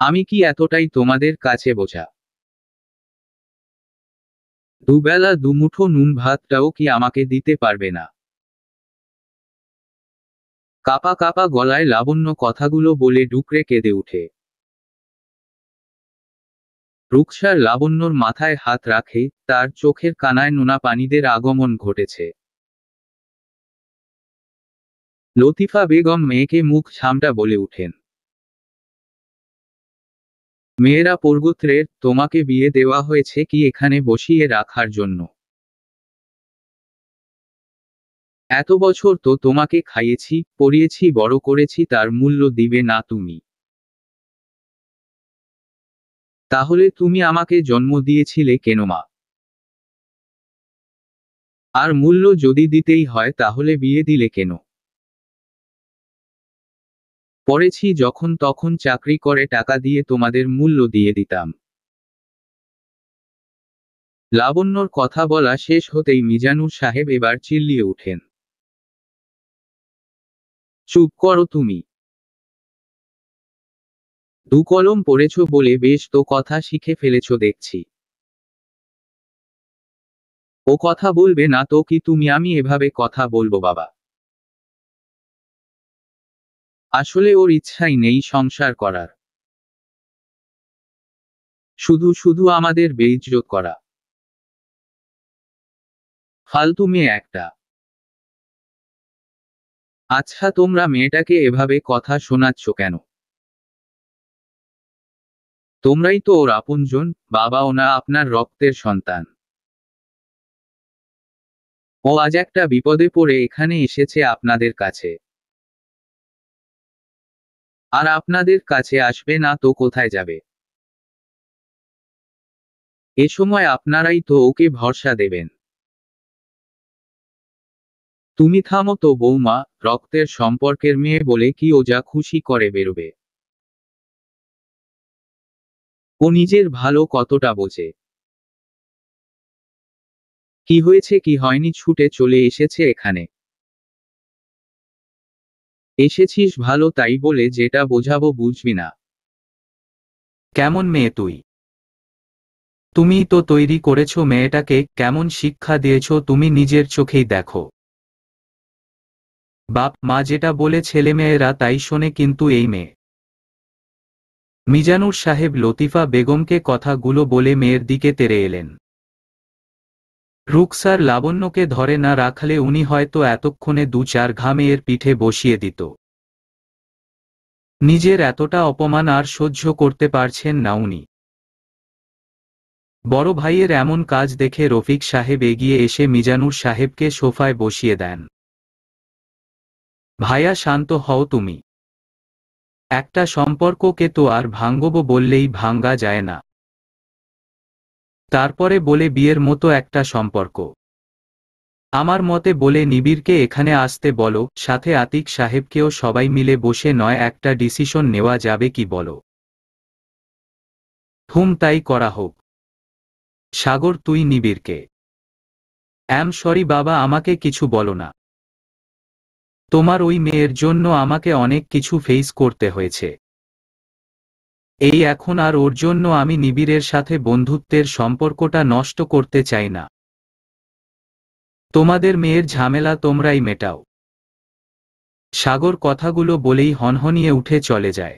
আমি কি এতটাই তোমাদের কাছে বোঝা? দুবেলা দুমুঠো নুন ভাতটাও কি আমাকে দিতে পারবে না? কাপা কাপা গলায় লাবণ্য কথাগুলো বলে ডুকরে কেঁদে উঠে। রুকসার লাবণ্যর মাথায় হাত রাখে, তার চোখের কানায় নোনা পানিদের আগমন ঘটেছে। লতিফা বেগম মেয়েকে মুখ ছামটা বলে উঠেন। মেয়েরা পর্গোত্রের, তোমাকে বিয়ে দেওয়া হয়েছে কি এখানে বসিয়ে রাখার জন্য? এত বছর তো তোমাকে খাইয়েছি, পরিয়েছি, বড় করেছি, তার মূল্য দিবে না তুমি? তাহলে তুমি আমাকে জন্ম দিয়েছিলে কেন মা? আর মূল্য যদি দিতেই হয় তাহলে বিয়ে দিলে কেন? পড়েছি যখন তখন চাকরি করে টাকা দিয়ে তোমাদের মূল্য দিয়ে দিতাম। লাবণ্যর কথা বলা শেষ হতেই মিজানুর সাহেব এবার চিল্লিয়ে উঠেন। চুপ করো তুমি। দু কলম পড়েছ বলে বেশ তো কথা শিখে ফেলেছ দেখছি। ও কথা বলবে না তো কি তুমি? আমি এভাবে কথা বলবো বাবা? আসলে ওর ইচ্ছাই নেই সংসার করার, শুধু শুধু আমাদের বেইজ্জত করা। ফালতু মেয়ে একটা। আচ্ছা তোমরা মেয়েটাকে এভাবে কথা শোনাচ্ছ কেন? তোমরাই তো ওর আপনজন, বাবা ওনা আপনার রক্তের সন্তান। ও আজ একটা বিপদে পড়ে এখানে এসেছে আপনাদের কাছে। আর আপনাদের কাছে আসবে না তো কোথায় যাবে? এ সময় আপনারাই তো ওকে ভরসা দেবেন। তুমি থামো তো বৌমা, রক্তের সম্পর্কের মেয়ে বলে কি ও যা খুশি করে বেরোবে? ও নিজের ভালো কতটা বোঝে? কি হয়েছে কি হয়নি ছুটে চলে এসেছে এখানে। এসেছিস ভালো, তাই বলে যেটা বোঝাবো বুঝবি না? কেমন মেয়ে তুই? তুমিই তো তৈরি করেছো মেয়েটাকে, কেমন শিক্ষা দিয়েছো তুমি নিজের চোখেই দেখো। বাপ মা যেটা বলে ছেলেমেয়েরা তাই শোনে, কিন্তু এই মেয়ে। মিজানুর সাহেব লতিফা বেগমকে কথাগুলো বলে মেয়ের দিকে তেড়ে এলেন। রুকসার লাবণ্যকে ধরে না রাখলে উনি হয়তো এতক্ষণে দু চার ঘা মেয়ের পিঠে বসিয়ে দিত। নিজের এতটা অপমান আর সহ্য করতে পারছেন না উনি। বড় ভাইয়ের এমন কাজ দেখে রফিক সাহেব এগিয়ে এসে মিজানুর সাহেবকে সোফায় বসিয়ে দেন। ভাইয়া শান্ত হও তুমি। একটা সম্পর্ককে তো আর ভাঙ্গব বললেই ভাঙ্গা যায় না। তারপরে বলে বিয়ের মতো একটা সম্পর্ক। আমার মতে বলে নিবিড়কে এখানে আসতে বলো, সাথে আতিক সাহেবকেও, সবাই মিলে বসে নয় একটা ডিসিশন নেওয়া যাবে কি বলো? তাই করা হোক। সাগর তুই নিবিড়কে। সরি বাবা, আমাকে কিছু বলো না। তোমার ওই মেয়ের জন্য আমাকে অনেক কিছু ফেস করতে হয়েছে। এই এখন আর ওর জন্য আমি নিবিড়ের সাথে বন্ধুত্বের সম্পর্কটা নষ্ট করতে চাই না। তোমাদের মেয়ের ঝামেলা তোমরাই মেটাও। সাগর কথাগুলো বলেই হনহনিয়ে উঠে চলে যায়।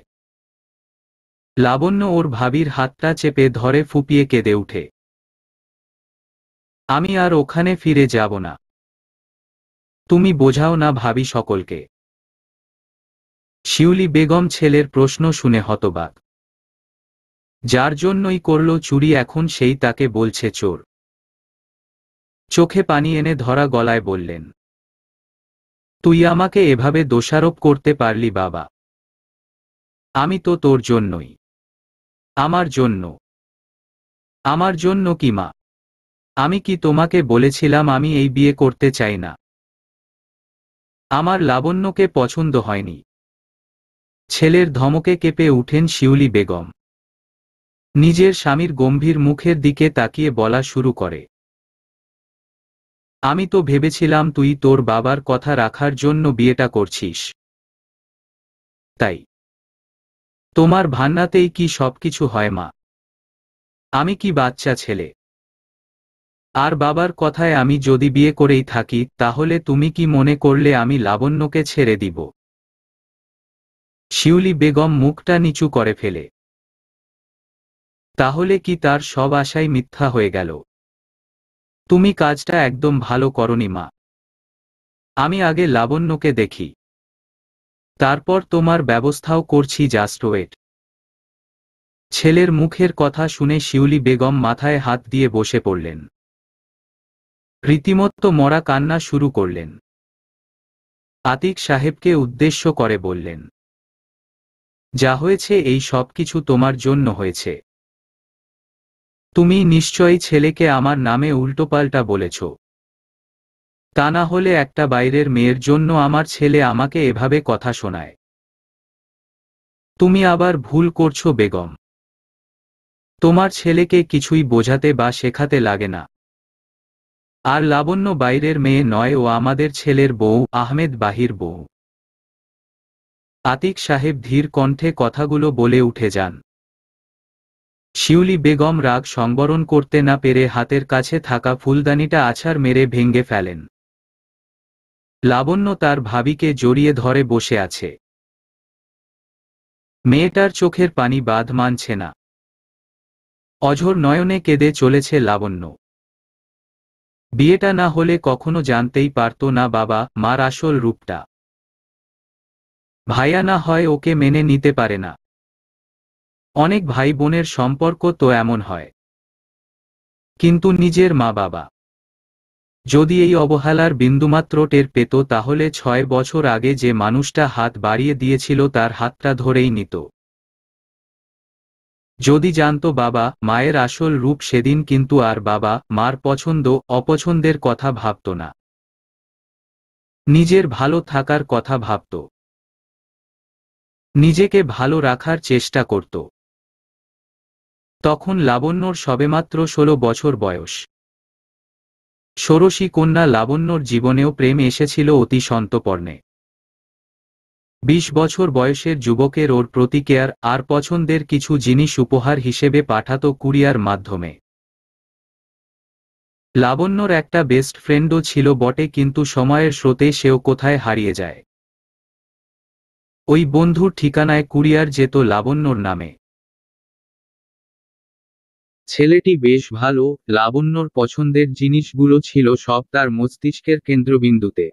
লাবণ্য ওর ভাবির হাতটা চেপে ধরে ফুপিয়ে কেঁদে উঠে। আমি আর ওখানে ফিরে যাব না। তুমি বোঝাও না ভাবি সকলকে। শিউলি বেগম ছেলের প্রশ্ন শুনে হতবাক। যার জন্যই করল চুরি এখন সেই তাকে বলছে চোর। চোখে পানি এনে ধরা গলায় বললেন, তুই আমাকে এভাবে দোষারোপ করতে পারলি বাবা? আমি তো তোর জন্যই। আমার জন্য? আমার জন্য কি মা? আমি কি তোমাকে বলেছিলাম আমি এই বিয়ে করতে চাই না? আমার লাবণ্যকে পছন্দ হয়নি। ছেলের ধমকে কেঁপে উঠেন শিউলি বেগম। নিজের স্বামীর গম্ভীর মুখের দিকে তাকিয়ে বলা শুরু করে, আমি তো ভেবেছিলাম তুই তোর বাবার কথা রাখার জন্য বিয়েটা করছিস। তাই তোমার ভান্নাতেই কি সবকিছু হয় মা? আমি কি বাচ্চা ছেলে? আর বাবার কথায় আমি যদি বিয়ে করেই থাকি তাহলে তুমি কি মনে করলে আমি লাবণ্যকে ছেড়ে দিব? শিউলি বেগম মুখটা নিচু করে ফেলে। তাহলে কি তার সব আশাই মিথ্যা হয়ে গেল? তুমি কাজটা একদম ভালো করনি মা। আমি আগে লাবণ্যকে দেখি, তারপর তোমার ব্যবস্থাও করছি, জাস্ট ওয়েট। ছেলের মুখের কথা শুনে শিউলি বেগম মাথায় হাত দিয়ে বসে পড়লেন। রীতিমতো মরা কান্না শুরু করলেন। আতিক সাহেবকে উদ্দেশ্য করে বললেন, যা হয়েছে এই সব কিছু তোমার জন্য হয়েছে। তুমি নিশ্চয়ই ছেলেকে আমার নামে উল্টোপাল্টা বলেছ। তা না হলে একটা বাইরের মেয়ের জন্য আমার ছেলে আমাকে এভাবে কথা শোনায়। তুমি আবার ভুল করছো বেগম। তোমার ছেলেকে কিছুই বোঝাতে বা শেখাতে লাগে না। আর লাবণ্য বাইরের মেয়ে নয়, ও আমাদের ছেলের বউ, আহমেদ বাহির বউ। আতিক সাহেব ধীর কণ্ঠে কথাগুলো বলে উঠে যান। শিউলি বেগম রাগ সংবরণ করতে না পেরে হাতের কাছে থাকা ফুলদানিটা আছাড় মেরে ভেঙে ফেলেন। লাবণ্য তার ভাবিকে জড়িয়ে ধরে বসে আছে। মেয়েটার চোখের পানি বাঁধ মানছে না। অঝোর নয়নে কেঁদে চলেছে লাবণ্য। বিয়েটা না হলে কখনো জানতেই পারত না বাবা মার আসল রূপটা। ভাইয়া না হয় ওকে মেনে নিতে পারে না। অনেক ভাই বোনের সম্পর্ক তো এমন হয়। কিন্তু নিজের মা বাবা যদি এই অবহেলার বিন্দুমাত্র টের পেত তাহলে 6 বছর আগে যে মানুষটা হাত বাড়িয়ে দিয়েছিল তার হাতটা ধরেই নিত। যদি জানতো বাবা মায়ের আসল রূপ সেদিন কিন্তু আর বাবা মার পছন্দ অপছন্দের কথা ভাবত না। নিজের ভালো থাকার কথা ভাবত। নিজেকে ভালো রাখার চেষ্টা করত। তখন লাবণ্যর সবেমাত্র 16 বছর বয়স। ষোড়শী কন্যা লাবণ্যর জীবনেও প্রেম এসেছিল অতি সন্তর্পণে। 20 বছর বয়সের যুবকের ওর প্রতি কেয়ার আর পছন্দের কিছু জিনিস উপহার হিসেবে পাঠাতো কুরিয়ার মাধ্যমে। লাবণ্যর একটা বেস্ট ফ্রেন্ডও ছিল বটে, কিন্তু সময়ের স্রোতে সেও কোথায় হারিয়ে যায়। ওই বন্ধুর ঠিকানায় কুরিয়ার যেত লাবণ্যর নামে। ছেলেটি বেশ ভালো, লাবণ্যর পছন্দের জিনিসগুলো ছিল সব তার মস্তিষ্কের কেন্দ্রবিন্দুতে।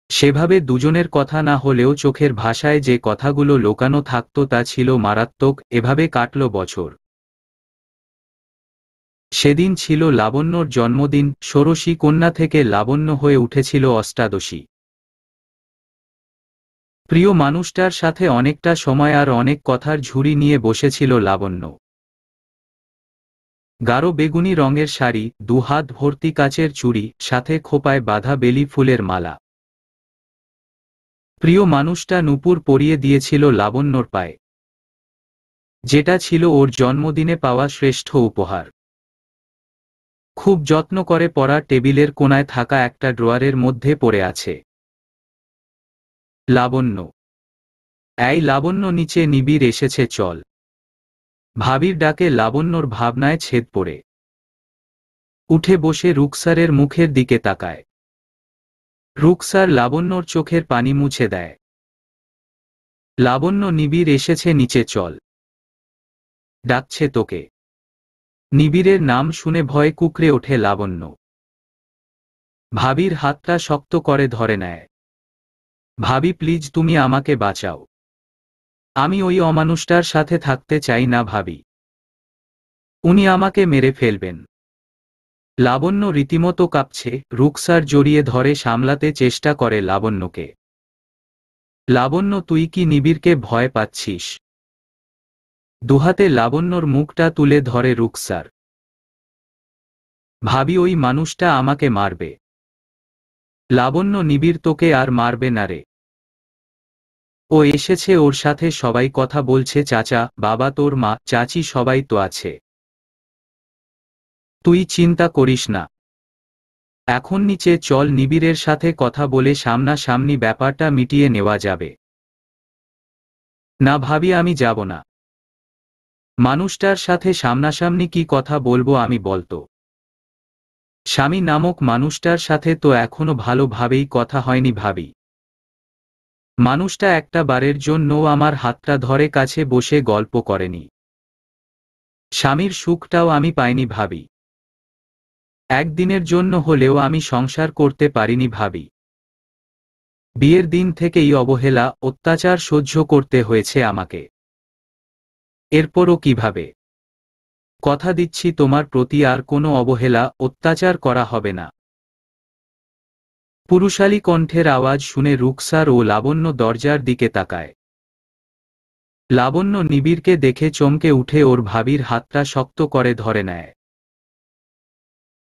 সেভাবে দুজনের কথা না হলেও চোখের ভাষায় যে কথাগুলো লোকানো থাকত তা ছিল মারাত্মক। এভাবে কাটল বছর। সেদিন ছিল লাবণ্যর জন্মদিন। ষোড়শী কন্যা থেকে লাবণ্য হয়ে উঠেছিল অষ্টাদশী। প্রিয় মানুষটার সাথে অনেকটা সময় আর অনেক কথার ঝুড়ি নিয়ে বসেছিল লাবণ্য। গাঢ় বেগুনি রঙের শাড়ি, দুহাত ভর্তি কাচের চুড়ি, সাথে খোপায় বাঁধা বেলি ফুলের মালা। প্রিয় মানুষটা নূপুর পরিয়ে দিয়েছিল লাবণ্যর পায়ে, যেটা ছিল ওর জন্মদিনে পাওয়া শ্রেষ্ঠ উপহার। খুব যত্ন করে পরা টেবিলের কোণায় থাকা একটা ড্রয়ারের মধ্যে পড়ে আছে। লাবণ্য, এই লাবণ্য, নিচে নিবিড় এসেছে, চল। ভাবির ডাকে লাবণ্যর ভাবনায় ছেদ পড়ে উঠে বসে রুকসারের মুখের দিকে তাকায়। রুকসার লাবণ্যর চোখের পানি মুছে দেয়। লাবণ্য, নিবিড় এসেছে, নিচে চল। ডাকছে তোকে। নিবিড়ের নাম শুনে ভয়ে কুঁকড়ে ওঠে লাবণ্য। ভাবির হাতটা শক্ত করে ধরে নেয়। ভাবি, প্লিজ তুমি আমাকে বাঁচাও। আমি ওই অমানুষটার সাথে থাকতে চাই না ভাবি। উনি আমাকে মেরে ফেলবেন। লাবণ্য রীতিমতো কাঁপছে। রুকসার জড়িয়ে ধরে সামলাতে চেষ্টা করে লাবণ্যকে। লাবণ্য, তুই কি নিবিড়কে ভয় পাচ্ছিস? দুহাতে লাবণ্যর মুখটা তুলে ধরে রুকসার। ভাবি, ওই মানুষটা আমাকে মারবে। লাবণ্য, নিবিড় তোকে আর মারবে না রে। ও এসেছে, ওর সাথে সবাই কথা বলছে, চাচা, বাবা, তোর মা, চাচি, সবাই তো আছে। তুই চিন্তা করিস না। এখন নিচে চল, নিবিড়ের সাথে কথা বলে সামনাসামনি ব্যাপারটা মিটিয়ে নেওয়া যাবে। না ভাবি, আমি যাব না। মানুষটার সাথে সামনাসামনি কি কথা বলবো আমি বলতো? স্বামী নামক মানুষটার সাথে তো এখনো ভালোভাবেই কথা হয়নি ভাবি। মানুষটা একটা বারের জন্যও আমার হাতটা ধরে কাছে বসে গল্প করেনি। স্বামীর সুখটাও আমি পাইনি ভাবি। একদিনের জন্য হলেও আমি সংসার করতে পারিনি ভাবি। বিয়ের দিন থেকেই অবহেলা, অত্যাচার সহ্য করতে হয়েছে আমাকে। এরপরও কিভাবে? কথা দিচ্ছি তোমার প্রতি আর কোনো অবহেলা, অত্যাচার করা হবে না। পুরুষালী কণ্ঠের আওয়াজ শুনে রুকসার ও লাবণ্য দরজার দিকে তাকায়। লাবণ্য নিবিড়কে দেখে চমকে উঠে ওর ভাবির হাতটা শক্ত করে ধরে নেয়।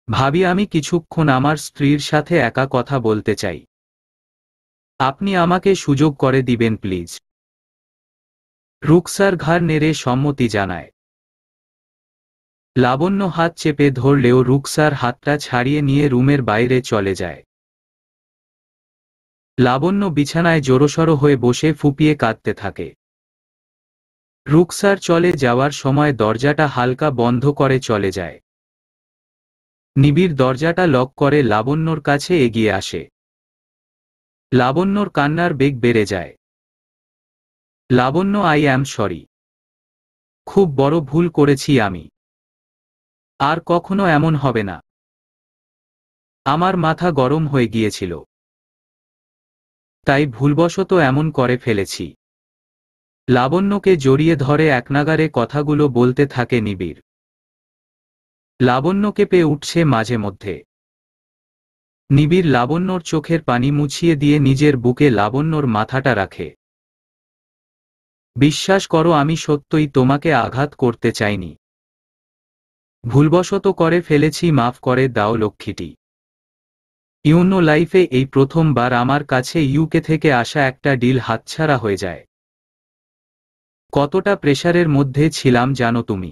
ভাবি, আমি কিছুক্ষণ আমার স্ত্রীর সাথে একা কথা বলতে চাই। আপনি আমাকে সুযোগ করে দিবেন প্লিজ। রুকসার ঘাড় নেড়ে সম্মতি জানায়। লাবণ্য হাত চেপে ধরলেও রুকসার হাতটা ছাড়িয়ে নিয়ে রুমের বাইরে চলে যায়। লাবণ্য বিছানায় জড়োসড়ো হয়ে বসে ফুঁপিয়ে কাঁদতে থাকে। রুকসার চলে যাওয়ার সময় দরজাটা হালকা বন্ধ করে চলে যায়। নিবিড় দরজাটা লক করে লাবণ্যর কাছে এগিয়ে আসে। লাবণ্যর কান্নার বেগ বেড়ে যায়। লাবণ্য, আই অ্যাম সরি। খুব বড় ভুল করেছি আমি। আর কখনো এমন হবে না। আমার মাথা গরম হয়ে গিয়েছিল, তাই ভুলবশত এমন করে ফেলেছি। লাবণ্যকে জড়িয়ে ধরে একনাগাড়ে কথাগুলো বলতে থাকে নিবিড়। লাবণ্য কেঁপে উঠছে মাঝে মধ্যে। নিবিড় লাবণ্যর চোখের পানি মুছিয়ে দিয়ে নিজের বুকে লাবণ্যর মাথাটা রাখে। বিশ্বাস করো, আমি সত্যই তোমাকে আঘাত করতে চাইনি। ভুলবশত করে ফেলেছি, মাফ করে দাও লক্ষ্মীটি। ইউনো লাইফে এই প্রথমবার আমার কাছে ইউকে থেকে আসা একটা ডিল হাতছাড়া হয়ে যায়। কতটা প্রেসারের মধ্যে ছিলাম জানো তুমি?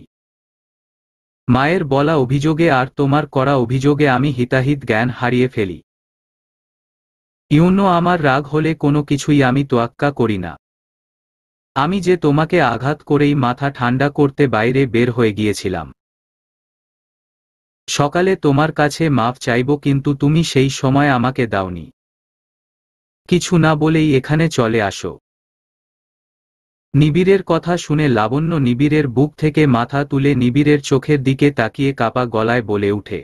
মায়ের বলা অভিযোগে আর তোমার করা অভিযোগে আমি হিতাহিত জ্ঞান হারিয়ে ফেলি। ইউনো, আমার রাগ হলে কোনো কিছুই আমি তোয়াক্কা করি না। আমি যে তোমাকে আঘাত করেই মাথা ঠান্ডা করতে বাইরে বের হয়ে গিয়েছিলাম। সকালে তোমার কাছে মাফ চাইব, কিন্তু তুমি সেই সময় আমাকে দাওনি। কিছু না বলেই এখানে চলে আসো। নিবিড়ের কথা শুনে লাবণ্য নিবিড়ের বুক থেকে মাথা তুলে নিবিড়ের চোখের দিকে তাকিয়ে কাপা গলায় বলে উঠে,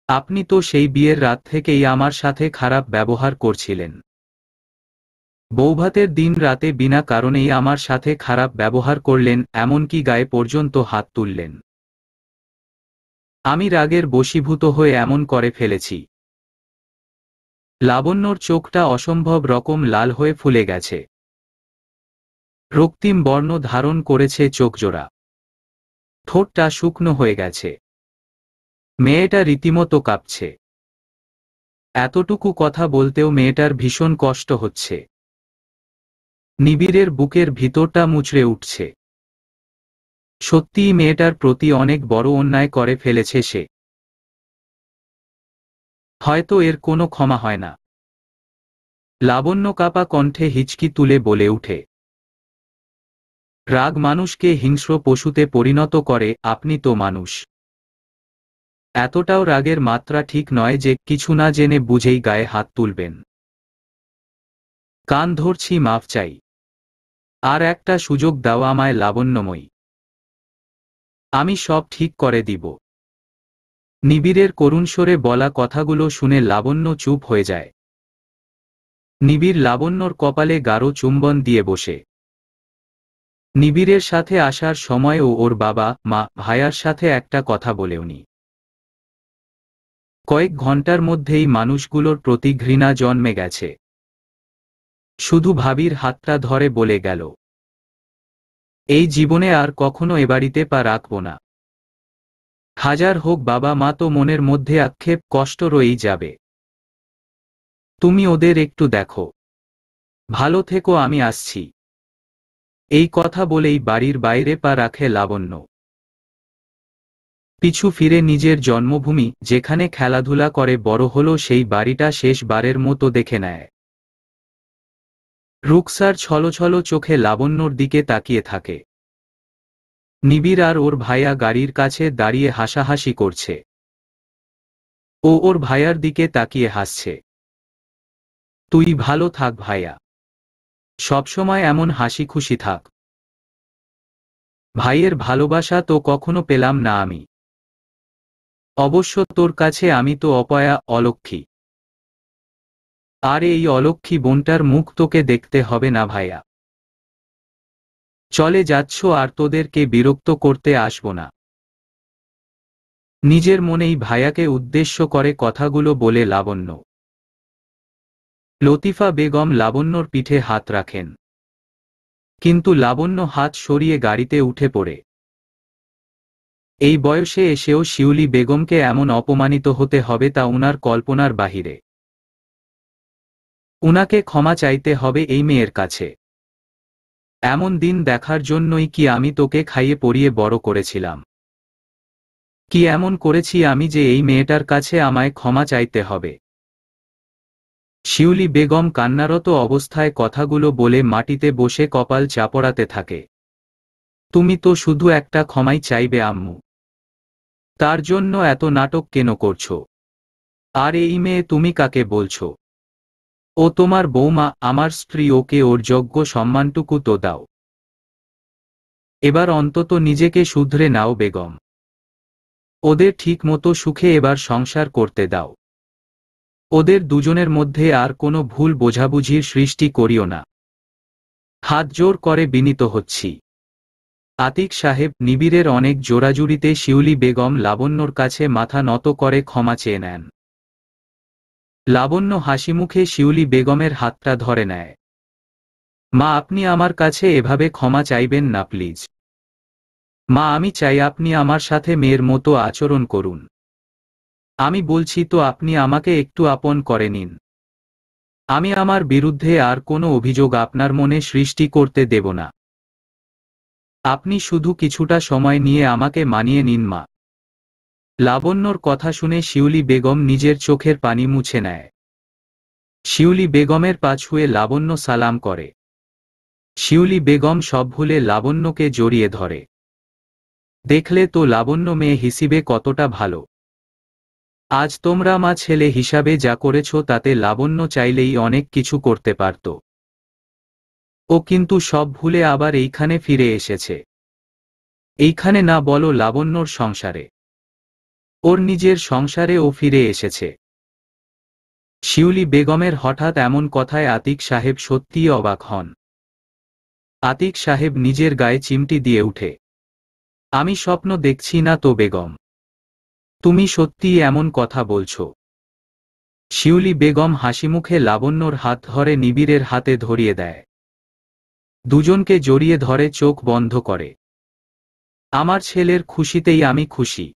আপনি তো সেই বিয়ের রাত থেকেই আমার সাথে খারাপ ব্যবহার করছিলেন। বৌভাতের দিন রাতে বিনা কারণেই আমার সাথে খারাপ ব্যবহার করলেন, এমনকি গায়ে পর্যন্ত হাত তুললেন। আমি রাগের বশীভূত হয়ে এমন করে ফেলেছি। লাবণ্যর চোখটা অসম্ভব রকম লাল হয়ে ফুলে গেছে। রক্তিম বর্ণ ধারণ করেছে চোখজোড়া। ঠোঁটটা শুকনো হয়ে গেছে। মেয়েটা রীতিমতো কাঁপছে। এতটুকু কথা বলতেও মেয়েটার ভীষণ কষ্ট হচ্ছে। নিবিড়ের বুকের ভিতরটা মুচড়ে উঠছে। সত্যিই মেয়েটার প্রতি অনেক বড় অন্যায় করে ফেলেছে সে। হয়তো এর কোনো ক্ষমা হয় না। লাবণ্য কাপা কণ্ঠে হিচকি তুলে বলে উঠে, রাগ মানুষকে হিংস্র পশুতে পরিণত করে, আপনি তো মানুষ। এতটাও রাগের মাত্রা ঠিক নয় যে কিছু না জেনে বুঝেই গায়ে হাত তুলবেন। কান ধরছি, মাফ চাই। আর একটা সুযোগ দাও আমায় লাবণ্যময়ী। আমি সব ঠিক করে দিব। নিবিড়ের করুণ স্বরে বলা কথাগুলো শুনে লাবণ্য চুপ হয়ে যায়। নিবিড় লাবণ্যর কপালে গাঢ় চুম্বন দিয়ে বসে। নিবিড়ের সাথে আসার সময়ও ওর বাবা মা ভাইয়ার সাথে একটা কথা বলেওনি। কয়েক ঘন্টার মধ্যেই মানুষগুলোর প্রতি ঘৃণা জন্মে গেছে। শুধু ভাবির হাতটা ধরে বলে গেল, এই জীবনে আর কখনো এ বাড়িতে পা রাখব না। হাজার হোক বাবা মা, তো মনের মধ্যে আক্ষেপ কষ্ট রয়েই যাবে। তুমি ওদের একটু দেখো। ভালো থেকো, আমি আসছি। এই কথা বলেই বাড়ির বাইরে পা রাখে লাবণ্য। পিছু ফিরে নিজের জন্মভূমি, যেখানে খেলাধুলা করে বড় হলো, সেই বাড়িটা শেষবারের মতো দেখে নেয়। রুকসার ছলছল চোখে লাবণ্যর দিকে তাকিয়ে থাকে। নিবিড় আর ওর ভাইয়া গাড়ির কাছে দাঁড়িয়ে হাসাহাসি করছে। ও ওর ভাইয়ার দিকে তাকিয়ে হাসছে। তুই ভালো থাক ভাইয়া, সবসময় এমন হাসি খুশি থাক। ভাইয়ের ভালোবাসা তো কখনো পেলাম না আমি। অবশ্য তোর কাছে আমি তো অপয়া, অলক্ষী। আর এই অলক্ষী বোনটার মুখ তোকে দেখতে হবে না ভাইয়া। চলে যাচ্ছ আর তোদেরকে বিরক্ত করতে আসবো না। নিজের মনেই ভাইয়াকে উদ্দেশ্য করে কথাগুলো বলে লাবণ্য। লতিফা বেগম লাবণ্যর পিঠে হাত রাখেন, কিন্তু লাবণ্য হাত সরিয়ে গাড়িতে উঠে পড়ে। এই বয়সে এসেও শিউলি বেগমকে এমন অপমানিত হতে হবে তা উনার কল্পনার বাহিরে। উনাকে ক্ষমা চাইতে হবে এই মেয়ের কাছে। এমন দিন দেখার জন্যই কি আমি তোকে খাইয়ে পরিয়ে বড় করেছিলাম? কি এমন করেছি আমি যে এই মেয়েটার কাছে আমায় ক্ষমা চাইতে হবে? শিউলি বেগম কান্নারত অবস্থায় কথাগুলো বলে মাটিতে বসে কপাল চাপড়াতে থাকে। তুমি তো শুধু একটা ক্ষমাই চাইবে আম্মু, তার জন্য এত নাটক কেন করছো? আর এই মেয়ে তুমি কাকে বলছো? ও তোমার বৌমা, আমার স্ত্রী, ওকে ওর যোগ্য সম্মানটুকু তো দাও। এবার অন্তত নিজেকে শুধরে নাও বেগম। ওদের ঠিক মতো সুখে এবার সংসার করতে দাও। ওদের দুজনের মধ্যে আর কোনো ভুল বোঝাবুঝির সৃষ্টি করিও না। হাত জোর করে বিনীত হচ্ছি। আতিক সাহেব। নিবিড়ের অনেক জোরাজুরিতে শিউলি বেগম লাবণ্যর কাছে মাথা নত করে ক্ষমা চেয়ে নেন। লাবণ্য হাসিমুখে শিউলি বেগমের হাতটা ধরে নেয়। মা, আপনি আমার কাছে এভাবে ক্ষমা চাইবেন না প্লিজ। মা, আমি চাই আপনি আমার সাথে মেয়ের মতো আচরণ করুন। আমি বলছি তো, আপনি আমাকে একটু আপন করে নিন। আমি আমার বিরুদ্ধে আর কোনো অভিযোগ আপনার মনে সৃষ্টি করতে দেব না। আপনি শুধু কিছুটা সময় নিয়ে আমাকে মানিয়ে নিন মা। লাবণ্যর কথা শুনে শিউলি বেগম নিজের চোখের পানি মুছে নেয়। শিউলি বেগমের পা ছুঁয়ে লাবণ্য সালাম করে। শিউলি বেগম সব ভুলে লাবণ্যকে জড়িয়ে ধরে। দেখলে তো লাবণ্য মেয়ে হিসেবে কতটা ভালো। আজ তোমরা মা ছেলে হিসাবে যা করেছ তাতে লাবণ্য চাইলেই অনেক কিছু করতে পারত। ও কিন্তু সব ভুলে আবার এইখানে ফিরে এসেছে। এইখানে না, বলো লাবণ্যর সংসারে। ওর নিজের সংসারে ও ফিরে এসেছে। শিউলি বেগমের হঠাৎ এমন কথায় আতিক সাহেব সত্যিই অবাক হন। আতিক সাহেব নিজের গায়ে চিমটি দিয়ে উঠে। আমি স্বপ্ন দেখছি না তো বেগম? তুমি সত্যিই এমন কথা বলছো? শিউলি বেগম হাসিমুখে লাবণ্যর হাত ধরে নিবিড়ের হাতে ধরিয়ে দেয়। দুজনকে জড়িয়ে ধরে চোখ বন্ধ করে। আমার ছেলের খুশিতেই আমি খুশি।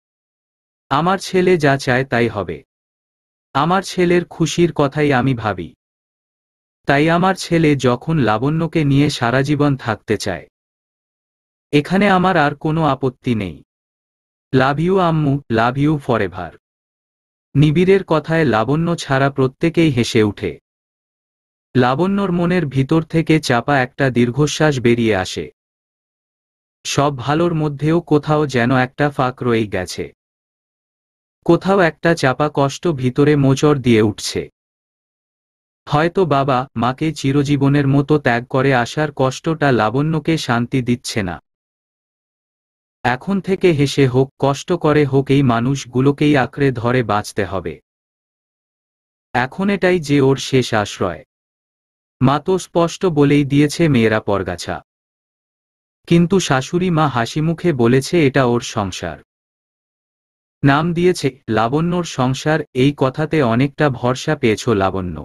আমার ছেলে যা চায় তাই হবে। আমার ছেলের খুশির কথাই আমি ভাবি। তাই আমার ছেলে যখন লাবণ্যকে নিয়ে সারা জীবন থাকতে চায়, এখানে আমার আর কোনো আপত্তি নেই। লাভ ইউ আম্মু, লাভ ইউ ফরএভার। নিবিড়ের কথায় লাবণ্য ছাড়া প্রত্যেকেই হেসে উঠে। লাবণ্যর মনের ভিতর থেকে চাপা একটা দীর্ঘশ্বাস বেরিয়ে আসে। সব ভালোর মধ্যেও কোথাও যেন একটা ফাঁক রয়ে গেছে। কোথাও একটা চাপা কষ্ট ভিতরে মোচড় দিয়ে উঠছে। হয়তো বাবা মাকে চিরজীবনের মতো ত্যাগ করে আসার কষ্টটা লাবণ্যকে শান্তি দিচ্ছে না। এখন থেকে হেসে হোক, কষ্ট করে হোক, এই মানুষগুলোকেই আঁকড়ে ধরে বাঁচতে হবে। এখন এটাই যে ওর শেষ আশ্রয়। মা তো স্পষ্ট বলেই দিয়েছে মেয়েরা পরগাছা। কিন্তু শাশুড়ি মা হাসিমুখে বলেছে এটা ওর সংসার। নাম দিয়েছে লাবণ্যর সংসার। এই কথাতে অনেকটা ভরসা পেয়েছ লাবণ্য।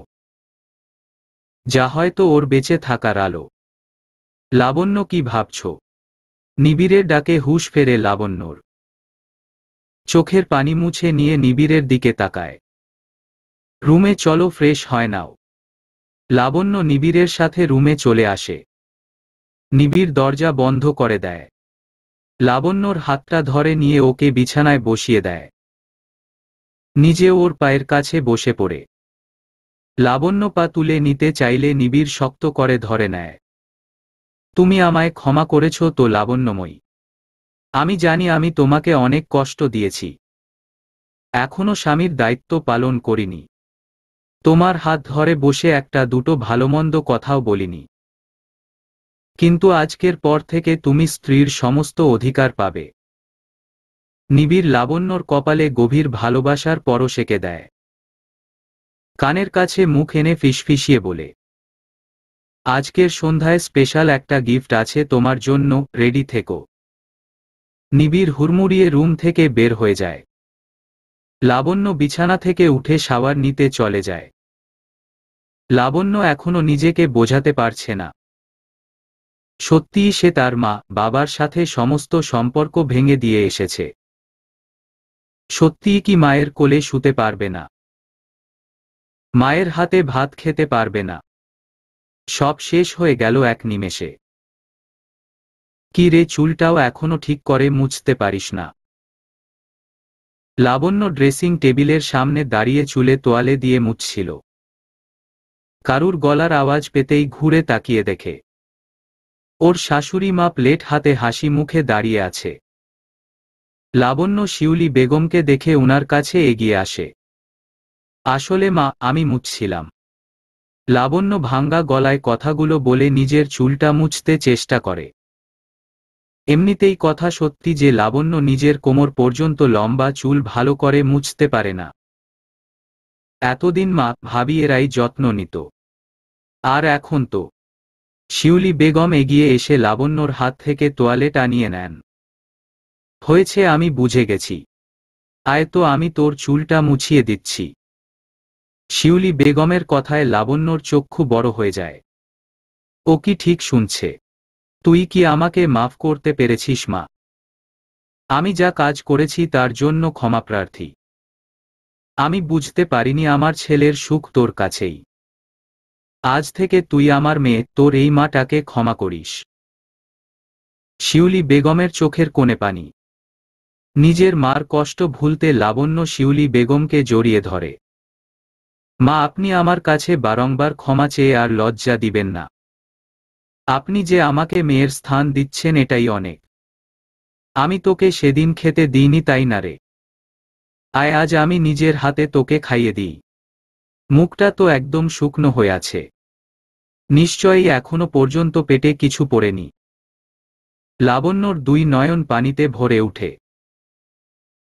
যা হয়তো ওর বেঁচে থাকার আলো। লাবণ্য, কি ভাবছ? নিবিড়ের ডাকে হুঁশ ফেরে লাবণ্যর। চোখের পানি মুছে নিয়ে নিবিড়ের দিকে তাকায়। রুমে চলো, ফ্রেশ হয় নাও। লাবণ্য নিবিড়ের সাথে রুমে চলে আসে। নিবিড় দরজা বন্ধ করে দেয়। লাবণ্যর হাতটা ধরে নিয়ে ওকে বিছানায় বসিয়ে দেয়। নিজে ওর পায়ের কাছে বসে পড়ে। লাবণ্য পা তুলে নিতে চাইলে নিবিড় শক্ত করে ধরে নেয়। তুমি আমায় ক্ষমা করেছ তো লাবণ্যময়ী? আমি জানি আমি তোমাকে অনেক কষ্ট দিয়েছি। এখনো স্বামীর দায়িত্ব পালন করিনি। তোমার হাত ধরে বসে একটা দুটো ভালোমন্দ কথাও বলিনি। কিন্তু আজকের পর থেকে তুমি স্ত্রীর সমস্ত অধিকার পাবে। নিবিড় লাবণ্যর কপালে গভীর ভালোবাসার পরশ এঁকে দেয়। কানের কাছে মুখ এনে ফিসফিসিয়ে বলে, আজকের সন্ধ্যায় স্পেশাল একটা গিফট আছে তোমার জন্য, রেডি থেকো। নিবিড় হুড়মুড়িয়ে রুম থেকে বের হয়ে যায়। লাবণ্য বিছানা থেকে উঠে শাওয়ার নিতে চলে যায়। লাবণ্য এখনো নিজেকে বোঝাতে পারছে না। সত্যিই সে তার মা বাবার সাথে সমস্ত সম্পর্ক ভেঙে দিয়ে এসেছে। সত্যিই কি মায়ের কোলে শুতে পারবে না? মায়ের হাতে ভাত খেতে পারবে না? সব শেষ হয়ে গেল এক নিমেষে। কি রে, চুলটাও এখনো ঠিক করে মুছতে পারিস না? লাবণ্য ড্রেসিং টেবিলের সামনে দাঁড়িয়ে চুলে তোয়ালে দিয়ে মুছছিল। কারুর গলার আওয়াজ পেতেই ঘুরে তাকিয়ে দেখে ওর শাশুড়ি মা প্লেট হাতে হাসি মুখে দাঁড়িয়ে আছে। লাবণ্য শিউলি বেগমকে দেখে উনার কাছে এগিয়ে আসে। আসলে মা, আমি মুছছিলাম। লাবণ্য ভাঙ্গা গলায় কথাগুলো বলে নিজের চুলটা মুছতে চেষ্টা করে। এমনিতেই কথা সত্যি যে লাবণ্য নিজের কোমর পর্যন্ত লম্বা চুল ভালো করে মুছতে পারে না। এতদিন মা ভাবি এরাই যত্ন নিত, আর এখন তো। শিউলি বেগম এগিয়ে এসে লাবণ্যর হাত থেকে তোয়ালে টানিয়ে নেন। হয়েছে, আমি বুঝে গেছি। আয় তো, আমি তোর চুলটা মুছিয়ে দিচ্ছি। শিউলি বেগমের কথায় লাবণ্যর চক্ষু বড় হয়ে যায়। ও কি ঠিক শুনছে? তুই কি আমাকে মাফ করতে পেরেছিস মা? আমি যা কাজ করেছি তার জন্য ক্ষমাপ্রার্থী। আমি বুঝতে পারিনি আমার ছেলের সুখ তোর কাছেই। আজ থেকে তুই আমার মেয়ে, তোর এই মাটাকে ক্ষমা করিস। শিউলি বেগমের চোখের কোণে পানি। নিজের মার কষ্ট ভুলতে লাবণ্য শিউলি বেগমকে জড়িয়ে ধরে। মা, আপনি আমার কাছে বারংবার ক্ষমা চেয়ে আর লজ্জা দিবেন না। আপনি যে আমাকে মেয়ের স্থান দিচ্ছেন এটাই অনেক। আমি তোকে সেদিন খেতে দিইনি, তাই না রে? আয়, আজ আমি নিজের হাতে তোকে খাইয়ে দিই। মুখটা তো একদম শুকনো হয়ে আছে। নিশ্চয়ই এখনো পর্যন্ত পেটে কিছু পড়েনি। লাবণ্যর দুই নয়ন পানিতে ভরে উঠে।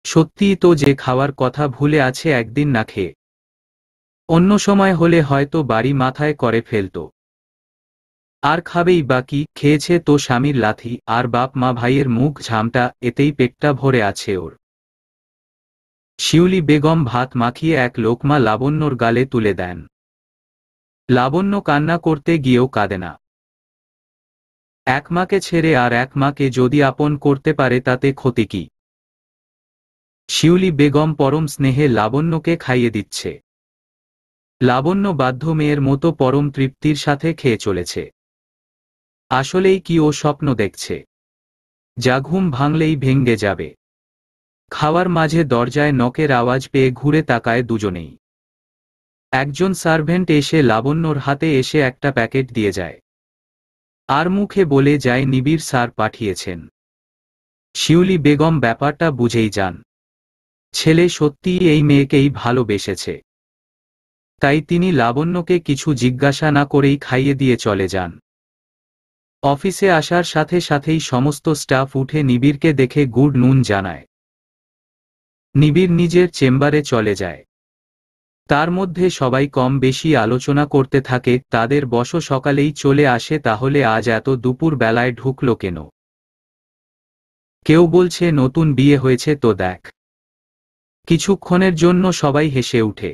সত্যিই তো, যে খাওয়ার কথা ভুলে আছে একদিন না খেয়ে। অন্য সময় হলে হয়তো বাড়ি মাথায় করে ফেলত। আর খাবেই বা কি, খেয়েছে তো স্বামীর লাথি আর বাপ মা ভাইয়ের মুখ ঝামটা, এতেই পেটটা ভরে আছে ওর। শিউলি বেগম ভাত মাখিয়ে এক লোকমা লাবণ্যর গালে তুলে দেন। লাবণ্য কান্না করতে গিয়েও কাঁদে না। এক মাকে ছেড়ে আর এক মাকে যদি আপন করতে পারে তাতে ক্ষতি কি? শিউলি বেগম পরম স্নেহে লাবণ্যকে খাইয়ে দিচ্ছে। লাবণ্য বাধ্য মেয়ের মতো পরম তৃপ্তির সাথে খেয়ে চলেছে। আসলেই কি ও স্বপ্ন দেখছে, যা ঘুম ভাঙলেই ভেঙ্গে যাবে? খাওয়ার মাঝে দরজায় নকের আওয়াজ পেয়ে ঘুরে তাকায় দুজনেই। একজন সার্ভেন্ট এসে লাবণ্যর হাতে এসে একটা প্যাকেট দিয়ে যায়, আর মুখে বলে যায় নিবিড় স্যার পাঠিয়েছেন। শিউলি বেগম ব্যাপারটা বুঝেই যান। ছেলে সত্যিই এই মেয়েকেই ভালোবেসেছে। তাই তিনি লাবণ্যকে কিছু জিজ্ঞাসা না করেই খাইয়ে দিয়ে চলে যান। অফিসে আসার সাথে সাথেই সমস্ত স্টাফ উঠে নিবিড়কে দেখে গুড নুন জানায়। নিবিড় নিজের চেম্বারে চলে যায়। তার মধ্যে সবাই কম বেশি আলোচনা করতে থাকে, তাদের বস সকালেই চলে আসে, তাহলে আজ এত দুপুর বেলায় ঢুকলো কেন? কেউ বলছে নতুন বিয়ে হয়েছে তো দেখ। কিছুক্ষণের জন্য সবাই হেসে উঠে।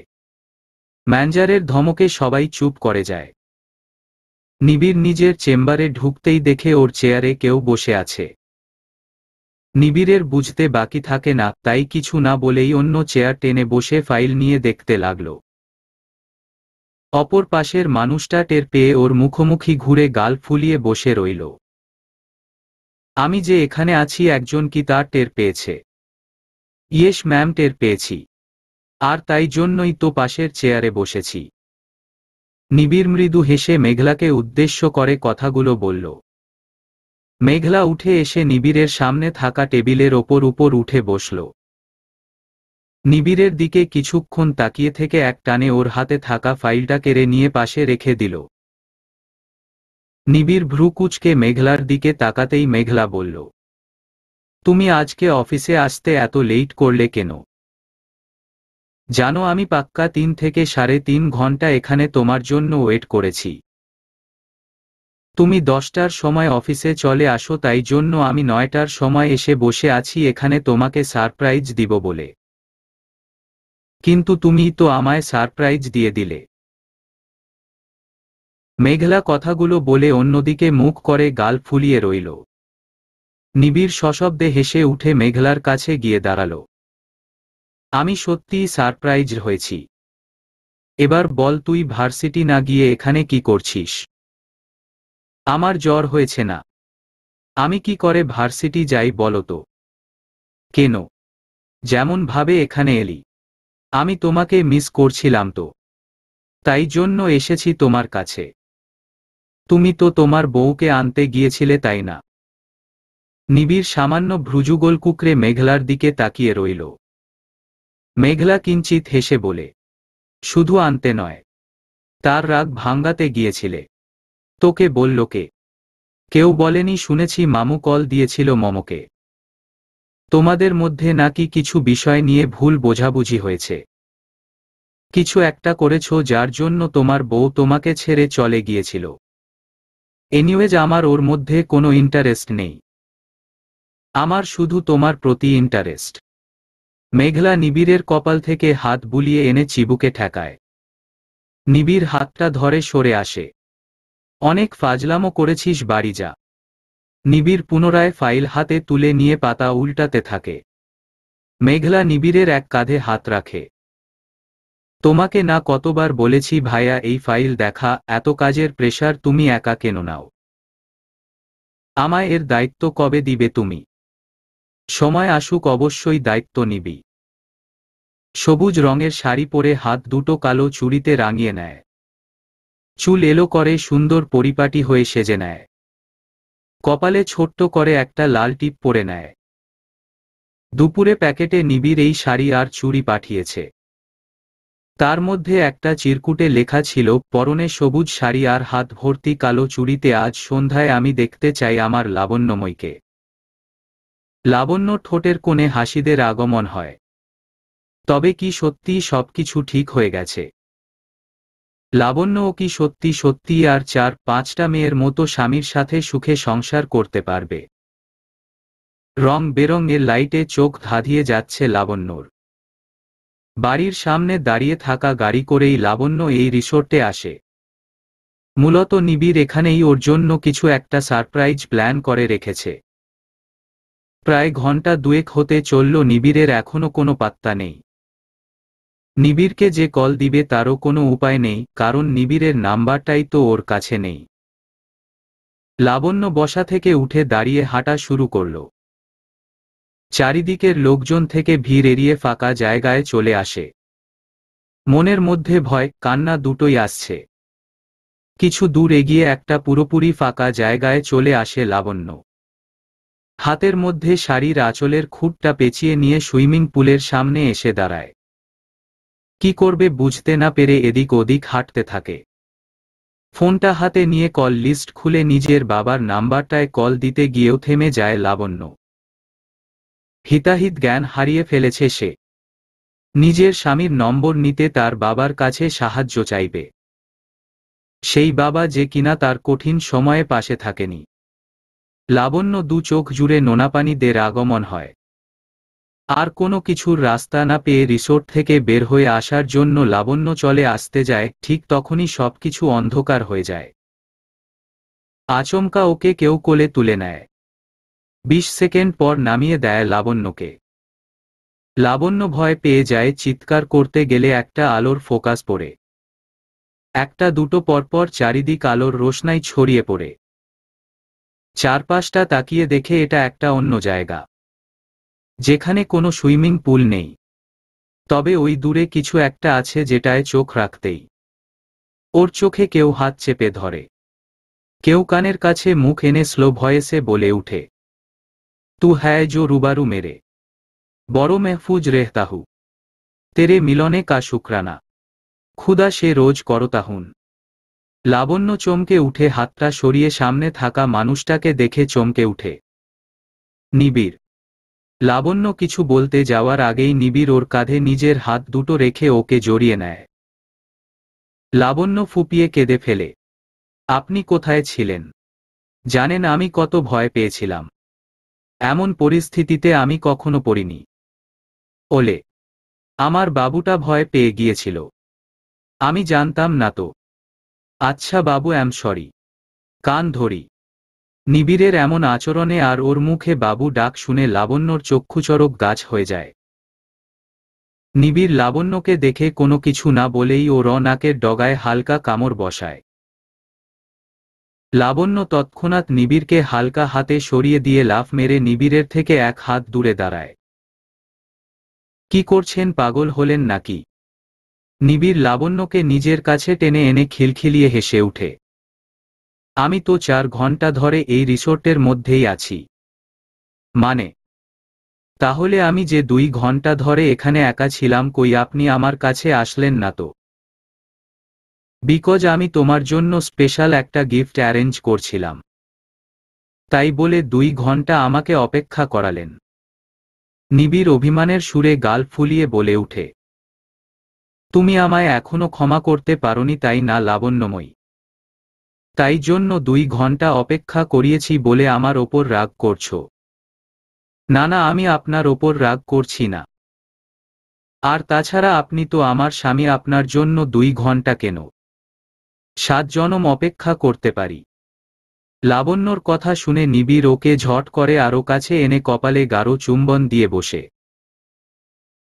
ম্যানেজারের ধমকে সবাই চুপ করে যায়। নিবিড় নিজের চেম্বারে ঢুকতেই দেখে ওর চেয়ারে কেউ বসে আছে। নিবিড়ের বুঝতে বাকি থাকে না, তাই কিছু না বলেই অন্য চেয়ার টেনে বসে ফাইল নিয়ে দেখতে লাগল। অপর পাশের মানুষটা টের পেয়ে ওর মুখোমুখি ঘুরে গাল ফুলিয়ে বসে রইল। আমি যে এখানে আছি একজন কি তা টের পেয়েছে? ইয়েস ম্যাম, টের পেয়েছি। আর তাই জন্যই তো পাশের চেয়ারে বসেছি। নিবিড় মৃদু হেসে মেঘলাকে উদ্দেশ্য করে কথাগুলো বলল। মেঘলা উঠে এসে নিবিড়ের সামনে থাকা টেবিলের ওপর উঠে বসল। নিবিড়ের দিকে কিছুক্ষণ তাকিয়ে থেকে এক টানে ওর হাতে থাকা ফাইলটা কেড়ে নিয়ে পাশে রেখে দিল। নিবিড় ভ্রু কুঁচকে মেঘলার দিকে তাকাতেই মেঘলা বলল, তুমি আজকে অফিসে আসতে এত লেট করলে কেন? জানো আমি পাক্কা 3 থেকে 3.5 ঘন্টা এখানে তোমার জন্য ওয়েট করেছি। তুমি 10টার সময় অফিসে চলে আসো, তাই জন্য আমি 9টার সময় এসে বসে আছি এখানে তোমাকে সারপ্রাইজ দিব বলে। কিন্তু তুমি তো আমায় সারপ্রাইজ দিয়ে দিলে। মেঘলা কথাগুলো বলে অন্যদিকে মুখ করে গাল ফুলিয়ে রইল। নিবিড় সশব্দে হেসে উঠে মেঘলার কাছে গিয়ে দাঁড়াল। আমি সত্যিই সারপ্রাইজ হয়েছি। এবার বল, তুই ভার্সিটি না গিয়ে এখানে কি করছিস? আমার জ্বর হয়েছে না। আমি কি করে ভার্সিটি যাই বলো তো? কেন? যেমন ভাবে এখানে এলি। আমি তোমাকে মিস করছিলাম তো, তাই জন্য এসেছি তোমার কাছে। তুমি তো তোমার বউকে আনতে গিয়েছিলে তাই না? নিবিড় সামান্য ভ্রুযুগল কুকরে মেঘলার দিকে তাকিয়ে রইল। মেঘলা কিঞ্চিত হেসে বলে, শুধু আনতে নয়, তার রাগ ভাঙ্গাতে গিয়েছিলে। তোকে বলল কে? কেউ বলেনি, শুনেছি মামু কল দিয়েছিল মমকে। তোমাদের মধ্যে নাকি কিছু বিষয় নিয়ে ভুল বোঝাবুঝি হয়েছে। কিছু একটা করেছো যার জন্য তোমার বউ তোমাকে ছেড়ে চলে গিয়েছিল। এনিওয়েজ আমার ওর মধ্যে কোনো ইন্টারেস্ট নেই। আমার শুধু তোমার প্রতি ইন্টারেস্ট। মেঘলা নিবিড়ের কপাল থেকে হাত বুলিয়ে এনে চিবুকে ঠেকায়। নিবিড় হাতটা ধরে সরে আসে। অনেক ফাজলামো করেছিস, বাড়ি যা। নিবিড় পুনরায় ফাইল হাতে তুলে নিয়ে পাতা উল্টাতে থাকে। মেঘলা নিবিড়ের এক কাঁধে হাত রাখে। তোমাকে না কতবার বলেছি ভাইয়া, এই ফাইল দেখা, এত কাজের প্রেশার তুমি একা কেন নাও? আমায় এর দায়িত্ব কবে দিবে তুমি? সময় আসুক অবশ্যই দায়িত্ব নিবি। সবুজ রঙের শাড়ি পরে হাত দুটো কালো চুড়িতে রাঙিয়ে নেয়। চুল এলো করে সুন্দর পরিপাটি হয়ে সেজে নেয়। কপালে ছোট্ট করে একটা লাল টিপ পরে নেয়। দুপুরে প্যাকেটে নিবিড় এই শাড়ি আর চুড়ি পাঠিয়েছে। তার মধ্যে একটা চিরকুটে লেখা ছিল, পরনে সবুজ শাড়ি আর হাত ভর্তি কালো চুড়িতে আজ সন্ধ্যায় আমি দেখতে চাই আমার লাবণ্যময়কে। লাবণ্য ঠোঁটের কোণে হাসিদের আগমন হয়। তবে কি সত্যিই সবকিছু ঠিক হয়ে গেছে? লাবণ্যও কি সত্যি সত্যিই আর 4-5টা মেয়ের মতো স্বামীর সাথে সুখে সংসার করতে পারবে? রং বেরঙের লাইটে চোখ ধাঁধিয়ে যাচ্ছে লাবণ্যর। বাড়ির সামনে দাঁড়িয়ে থাকা গাড়ি করেই লাবণ্য এই রিসোর্টে আসে। মূলত নিবিড় এখানেই ওর জন্য কিছু একটা সারপ্রাইজ প্ল্যান করে রেখেছে। প্রায় ঘন্টা দুয়েক হতে চলল, নিবিড়ের এখনো কোনো পাত্তা নেই। নিবিড়কে যে কল দিবে তারও কোনো উপায় নেই, কারণ নিবিড়ের নাম্বারটাই তো ওর কাছে নেই। লাবণ্য বসা থেকে উঠে দাঁড়িয়ে হাঁটা শুরু করল। চারিদিকের লোকজন থেকে ভিড় এড়িয়ে ফাঁকা জায়গায় চলে আসে। মনের মধ্যে ভয়, কান্না দুটোই আসছে। কিছু দূর এগিয়ে একটা পুরোপুরি ফাঁকা জায়গায় চলে আসে লাবণ্য। হাতের মধ্যে শাড়ির আঁচলের খুঁটটা পেঁচিয়ে নিয়ে সুইমিং পুলের সামনে এসে দাঁড়ায়। কি করবে বুঝতে না পেরে এদিক ওদিক হাঁটতে থাকে। ফোনটা হাতে নিয়ে কল লিস্ট খুলে নিজের বাবার নাম্বারটায় কল দিতে গিয়েও থেমে যায় লাবণ্য। হিতাহিত জ্ঞান হারিয়ে ফেলেছে সে। নিজের স্বামীর নম্বর নিতে তার বাবার কাছে সাহায্য চাইবে। সেই বাবা যে কিনা তার কঠিন সময়ে পাশে থাকেনি। লাবণ্য দু চোখ জুড়ে নোনাপানিদের আগমন হয়। আর কোনো কিছুর রাস্তা না পেয়ে রিসোর্ট থেকে বের হয়ে আসার জন্য লাবণ্য চলে আসতে যায়, ঠিক তখনই সবকিছু অন্ধকার হয়ে যায়। আচমকা ওকে কেউ কোলে তুলে নেয়। 20 সেকেন্ড পর নামিয়ে দেয় লাবণ্যকে। লাবণ্য ভয় পেয়ে যায়, চিৎকার করতে গেলে একটা আলোর ফোকাস পড়ে। একটা দুটো পরপর চারিদিক আলোর রোশনাই ছড়িয়ে পড়ে। চারপাশটা তাকিয়ে দেখে এটা একটা অন্য জায়গা, যেখানে কোনো সুইমিং পুল নেই। তবে ওই দূরে কিছু একটা আছে যেটায় চোখ রাখতেই ওর চোখে কেউ হাত চেপে ধরে, কেউ কানের কাছে মুখ এনে স্লো ভয়েসে বলে উঠে, তু হ্যায় জো রুবারু মেরে, বড় মেহফুজ রেহতাহু, তেরে মিলনে কা শুকরানা, খুদা সে রোজ করতাহুন। লাবণ্য চমকে উঠে হাতটা সরিয়ে সামনে থাকা মানুষটাকে দেখে চমকে উঠে। নিবিড়। লাবণ্য কিছু বলতে যাওয়ার আগেই নিবিড় ওর কাঁধে নিজের হাত দুটো রেখে ওকে জড়িয়ে নেয়। লাবণ্য ফুপিয়ে কেঁদে ফেলে, আপনি কোথায় ছিলেন? জানেন আমি কত ভয় পেয়েছিলাম। এমন পরিস্থিতিতে আমি কখনো পড়িনি। ওলে, আমার বাবুটা ভয় পেয়ে গিয়েছিল। আমি জানতাম না তো। আচ্ছা বাবু, অ্যাম সরি। কান ধরি। নিবিড়ের এমন আচরণে আর ওর মুখে বাবু ডাক শুনে লাবণ্যর চক্ষুচরক গাছ হয়ে যায়। নিবিড় লাবণ্যকে দেখে কোনো কিছু না বলেই ও নাকের ডগায় হালকা কামড় বসায়। লাবণ্য তৎক্ষণাৎ নিবিড়কে হালকা হাতে সরিয়ে দিয়ে লাফ মেরে নিবিড়ের থেকে এক হাত দূরে দাঁড়ায়। কি করছেন, পাগল হলেন নাকি? নিবিড় লাবণ্যকে নিজের কাছে টেনে এনে খিলখিলিয়ে হেসে উঠে। আমি তো 4 ঘন্টা ধরে এই রিসোর্টের মধ্যেই আছি। মানে? তাহলে আমি যে 2 ঘন্টা ধরে এখানে একা ছিলাম, কই আপনি আমার কাছে আসলেন না তো? বিকজ আমি তোমার জন্য স্পেশাল একটা গিফট অ্যারেঞ্জ করছিলাম, তাই বলে 2 ঘন্টা আমাকে অপেক্ষা করালেন। নিবিড় অভিমানের সুরে গাল ফুলিয়ে বলে উঠে, তুমি আমায় এখনো ক্ষমা করতে পারোনি তাই না লাবণ্যময়ী? তাই জন্য 2 ঘন্টা অপেক্ষা করিয়েছি বলে আমার ওপর রাগ করছো? না না, আমি আপনার ওপর রাগ করছি না। আর তাছাড়া আপনি তো আমার স্বামী, আপনার জন্য 2 ঘন্টা কেন, 7 জনম অপেক্ষা করতে পারি। লাবণ্যর কথা শুনে নিবিড় ওকে ঝট করে আরও কাছে এনে কপালে গাঢ় চুম্বন দিয়ে বসে।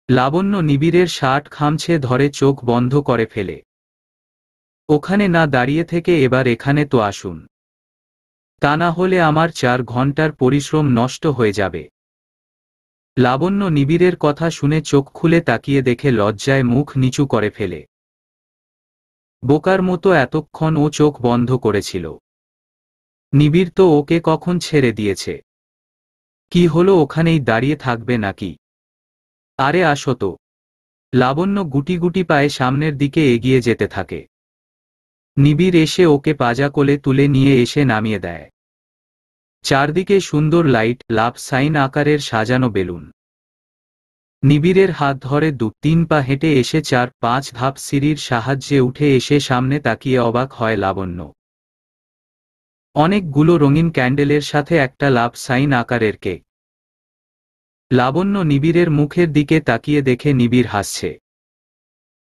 লাবণ্য নিবিড়ের শার্ট খামছে ধরে চোখ বন্ধ করে ফেলে। ওখানে না দাঁড়িয়ে থেকে এবার এখানে তো আসুন, তা না হলে আমার 4 ঘন্টার পরিশ্রম নষ্ট হয়ে যাবে। লাবণ্য নিবিড়ের কথা শুনে চোখ খুলে তাকিয়ে দেখে লজ্জায় মুখ নিচু করে ফেলে। বোকার মতো এতক্ষণ ও চোখ বন্ধ করেছিল। নিবিড় তো ওকে কখন ছেড়ে দিয়েছে। কি হলো, ওখানেই দাঁড়িয়ে থাকবে নাকি? আরে আসো তো। লাবণ্য গুটি গুটি পায়ে সামনের দিকে এগিয়ে যেতে থাকে। নিবিড় এসে ওকে পাজা কোলে তুলে নিয়ে এসে নামিয়ে দেয়। চারদিকে সুন্দর লাইট, লাভ সাইন আকারের সাজানো বেলুন। নিবিড়ের হাত ধরে 2-3 পা হেঁটে এসে 4-5 ধাপ সিঁড়ির সাহায্যে উঠে এসে সামনে তাকিয়ে অবাক হয় লাবণ্য। অনেকগুলো রঙিন ক্যান্ডেলের সাথে একটা লাভ সাইন আকারের কেক। লাবণ্য নিবিড়ের মুখের দিকে তাকিয়ে দেখে নিবিড় হাসছে।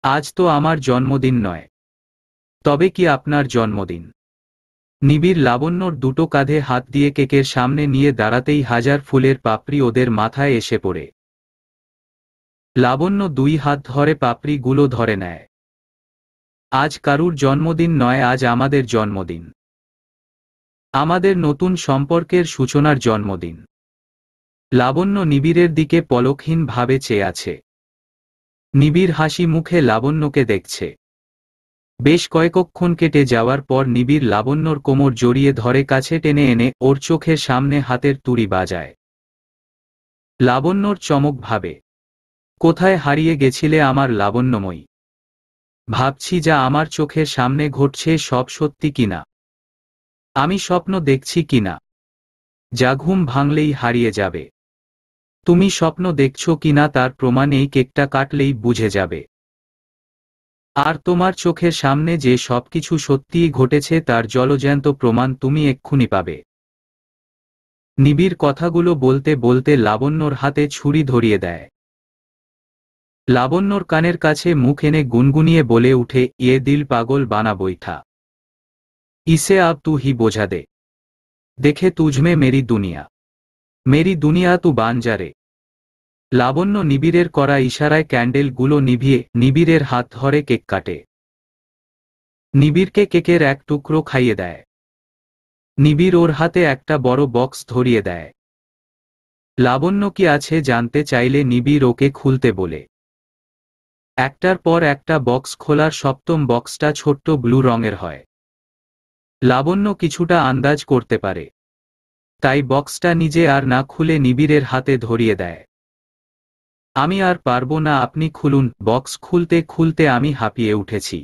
আজ তো আমার জন্মদিন নয়। তবে কি আপনার জন্মদিন? নিবিড় লাবণ্যর দুটো কাঁধে হাত দিয়ে কেকের সামনে নিয়ে দাঁড়াতেই হাজার ফুলের পাপড়ি ওদের মাথায় এসে পড়ে। লাবণ্য 2 হাত ধরে পাপড়িগুলো ধরে নেয়। আজ কারুর জন্মদিন নয়, আজ আমাদের জন্মদিন। আমাদের নতুন সম্পর্কের সূচনার জন্মদিন। লাবণ্য নিবিড়ের দিকে পলকহীন ভাবে চেয়ে আছে। নিবিড় হাসি মুখে লাবণ্যকে দেখছে। বেশ কয়েকক্ষণ কেটে যাওয়ার পর নিবিড় লাবণ্যর কোমর জড়িয়ে ধরে কাছে টেনে এনে ওর চোখের সামনে হাতের তুড়ি বাজায়। লাবণ্যর চমক ভাবে, কোথায় হারিয়ে গেছিলে আমার লাবণ্যময়ী? ভাবছি যা আমার চোখের সামনে ঘটছে সব সত্যি কিনা, আমি স্বপ্ন দেখছি কিনা। যা ঘুম ভাঙলেই হারিয়ে যাবে। তুমি স্বপ্ন দেখছো কিনা তার প্রমাণ এই কেকটা কাটলেই বুঝে যাবে। আর তোমার চোখের সামনে যে সবকিছু সত্যিই ঘটেছে তার জলজ্যান্ত প্রমাণ তুমি এক্ষুনি পাবে। নিবিড় কথাগুলো বলতে বলতে লাবণ্যর হাতে ছুরি ধরিয়ে দেয়। লাবণ্যর কানের কাছে মুখ এনে গুনগুনিয়ে বলে উঠে, ইয়ে দিল পাগল বানা বৈঠা, ইসে আব তু হি বোঝা দে, দেখে তুঝমে মেরি দুনিয়া তু বান যা রে। লাবণ্য নিবিড়ের করা ইশারায় ক্যান্ডেলগুলো নিভিয়ে নিবিড়ের হাত ধরে কেক কাটে। নিবিড়কে কেকের এক টুকরো খাইয়ে দেয়। নিবিড় ওর হাতে একটা বড় বক্স ধরিয়ে দেয়। লাবণ্য কি আছে জানতে চাইলে নিবিড় ওকে খুলতে বলে। একটার পর একটা বক্স খোলার সপ্তম বক্সটা ছোট্ট ব্লু রঙের হয়। লাবণ্য কিছুটা আন্দাজ করতে পারে, তাই বক্সটা নিজে আর না খুলে নিবিড়ের হাতে ধরিয়ে দেয়। আমি আর পারবো না, আপনি খুলুন। বক্স খুলতে খুলতে আমি হাঁপিয়ে উঠেছি।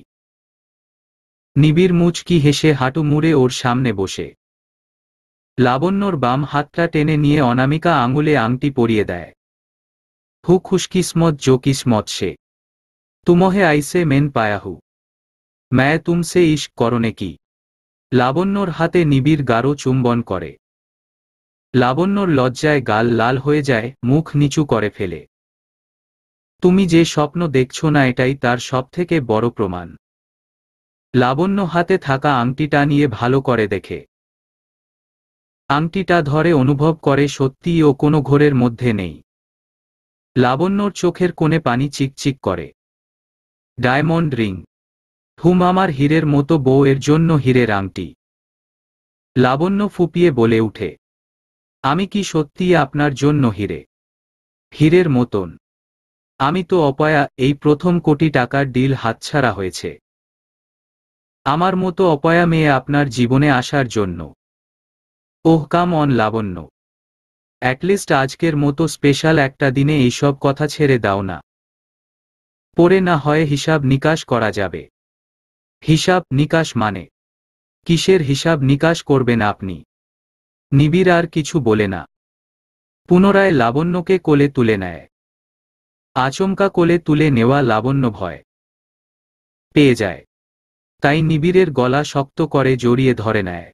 নিবিড় মুচকি হেসে হাঁটু মুড়ে ওর সামনে বসে লাবণ্যর বাম হাতটা টেনে নিয়ে অনামিকা আঙুলে আংটি পরিয়ে দেয়। হু খুশকিসমত জো কিসমত সে, তুমহে আইসে মেন পায়া হু, ম্যায় তুমসে ইশক করনে কি। লাবণ্যর হাতে নিবিড় গাঢ় চুম্বন করে। লাবণ্যর লজ্জায় গাল লাল হয়ে যায়, মুখ নিচু করে ফেলে। তুমি যে স্বপ্ন দেখছো না, এটাই তার সবথেকে বড় প্রমাণ। লাবণ্য হাতে থাকা আংটিটা নিয়ে ভালো করে দেখে। আংটিটা ধরে অনুভব করে সত্যিই ও কোনো ঘোরের মধ্যে নেই। লাবণ্যর চোখের কোণে পানি চিকচিক করে। Diamond ring. হুম, আমার হীরের মতো বউ এর জন্য হীরের আংটি। লাবণ্য ফুপিয়ে বলে উঠে, আমি কি সত্যিই আপনার জন্য হীরে? হীরের মতন? আমি তো অপয়া, এই প্রথম কোটি টাকার ডিল হাতছাড়া হয়েছে আমার মতো অপয়া মেয়ে আপনার জীবনে আসার জন্য। ওহ কাম অন লাবণ্য, অ্যাটলিস্ট আজকের মতো স্পেশাল একটা দিনে এইসব কথা ছেড়ে দাও না। পরে না হয় হিসাব নিকাশ করা যাবে। হিসাব নিকাশ মানে? কিসের হিসাব নিকাশ করবেন আপনি? নিবিড় আর কিছু বলে না। পুনরায় লাবণ্যকে কোলে তুলে নেয়। আচমকা কোলে তুলে নেওয়া লাবণ্য ভয় পেয়ে যায়, তাই নিবিড়ের গলা শক্ত করে জড়িয়ে ধরে নেয়।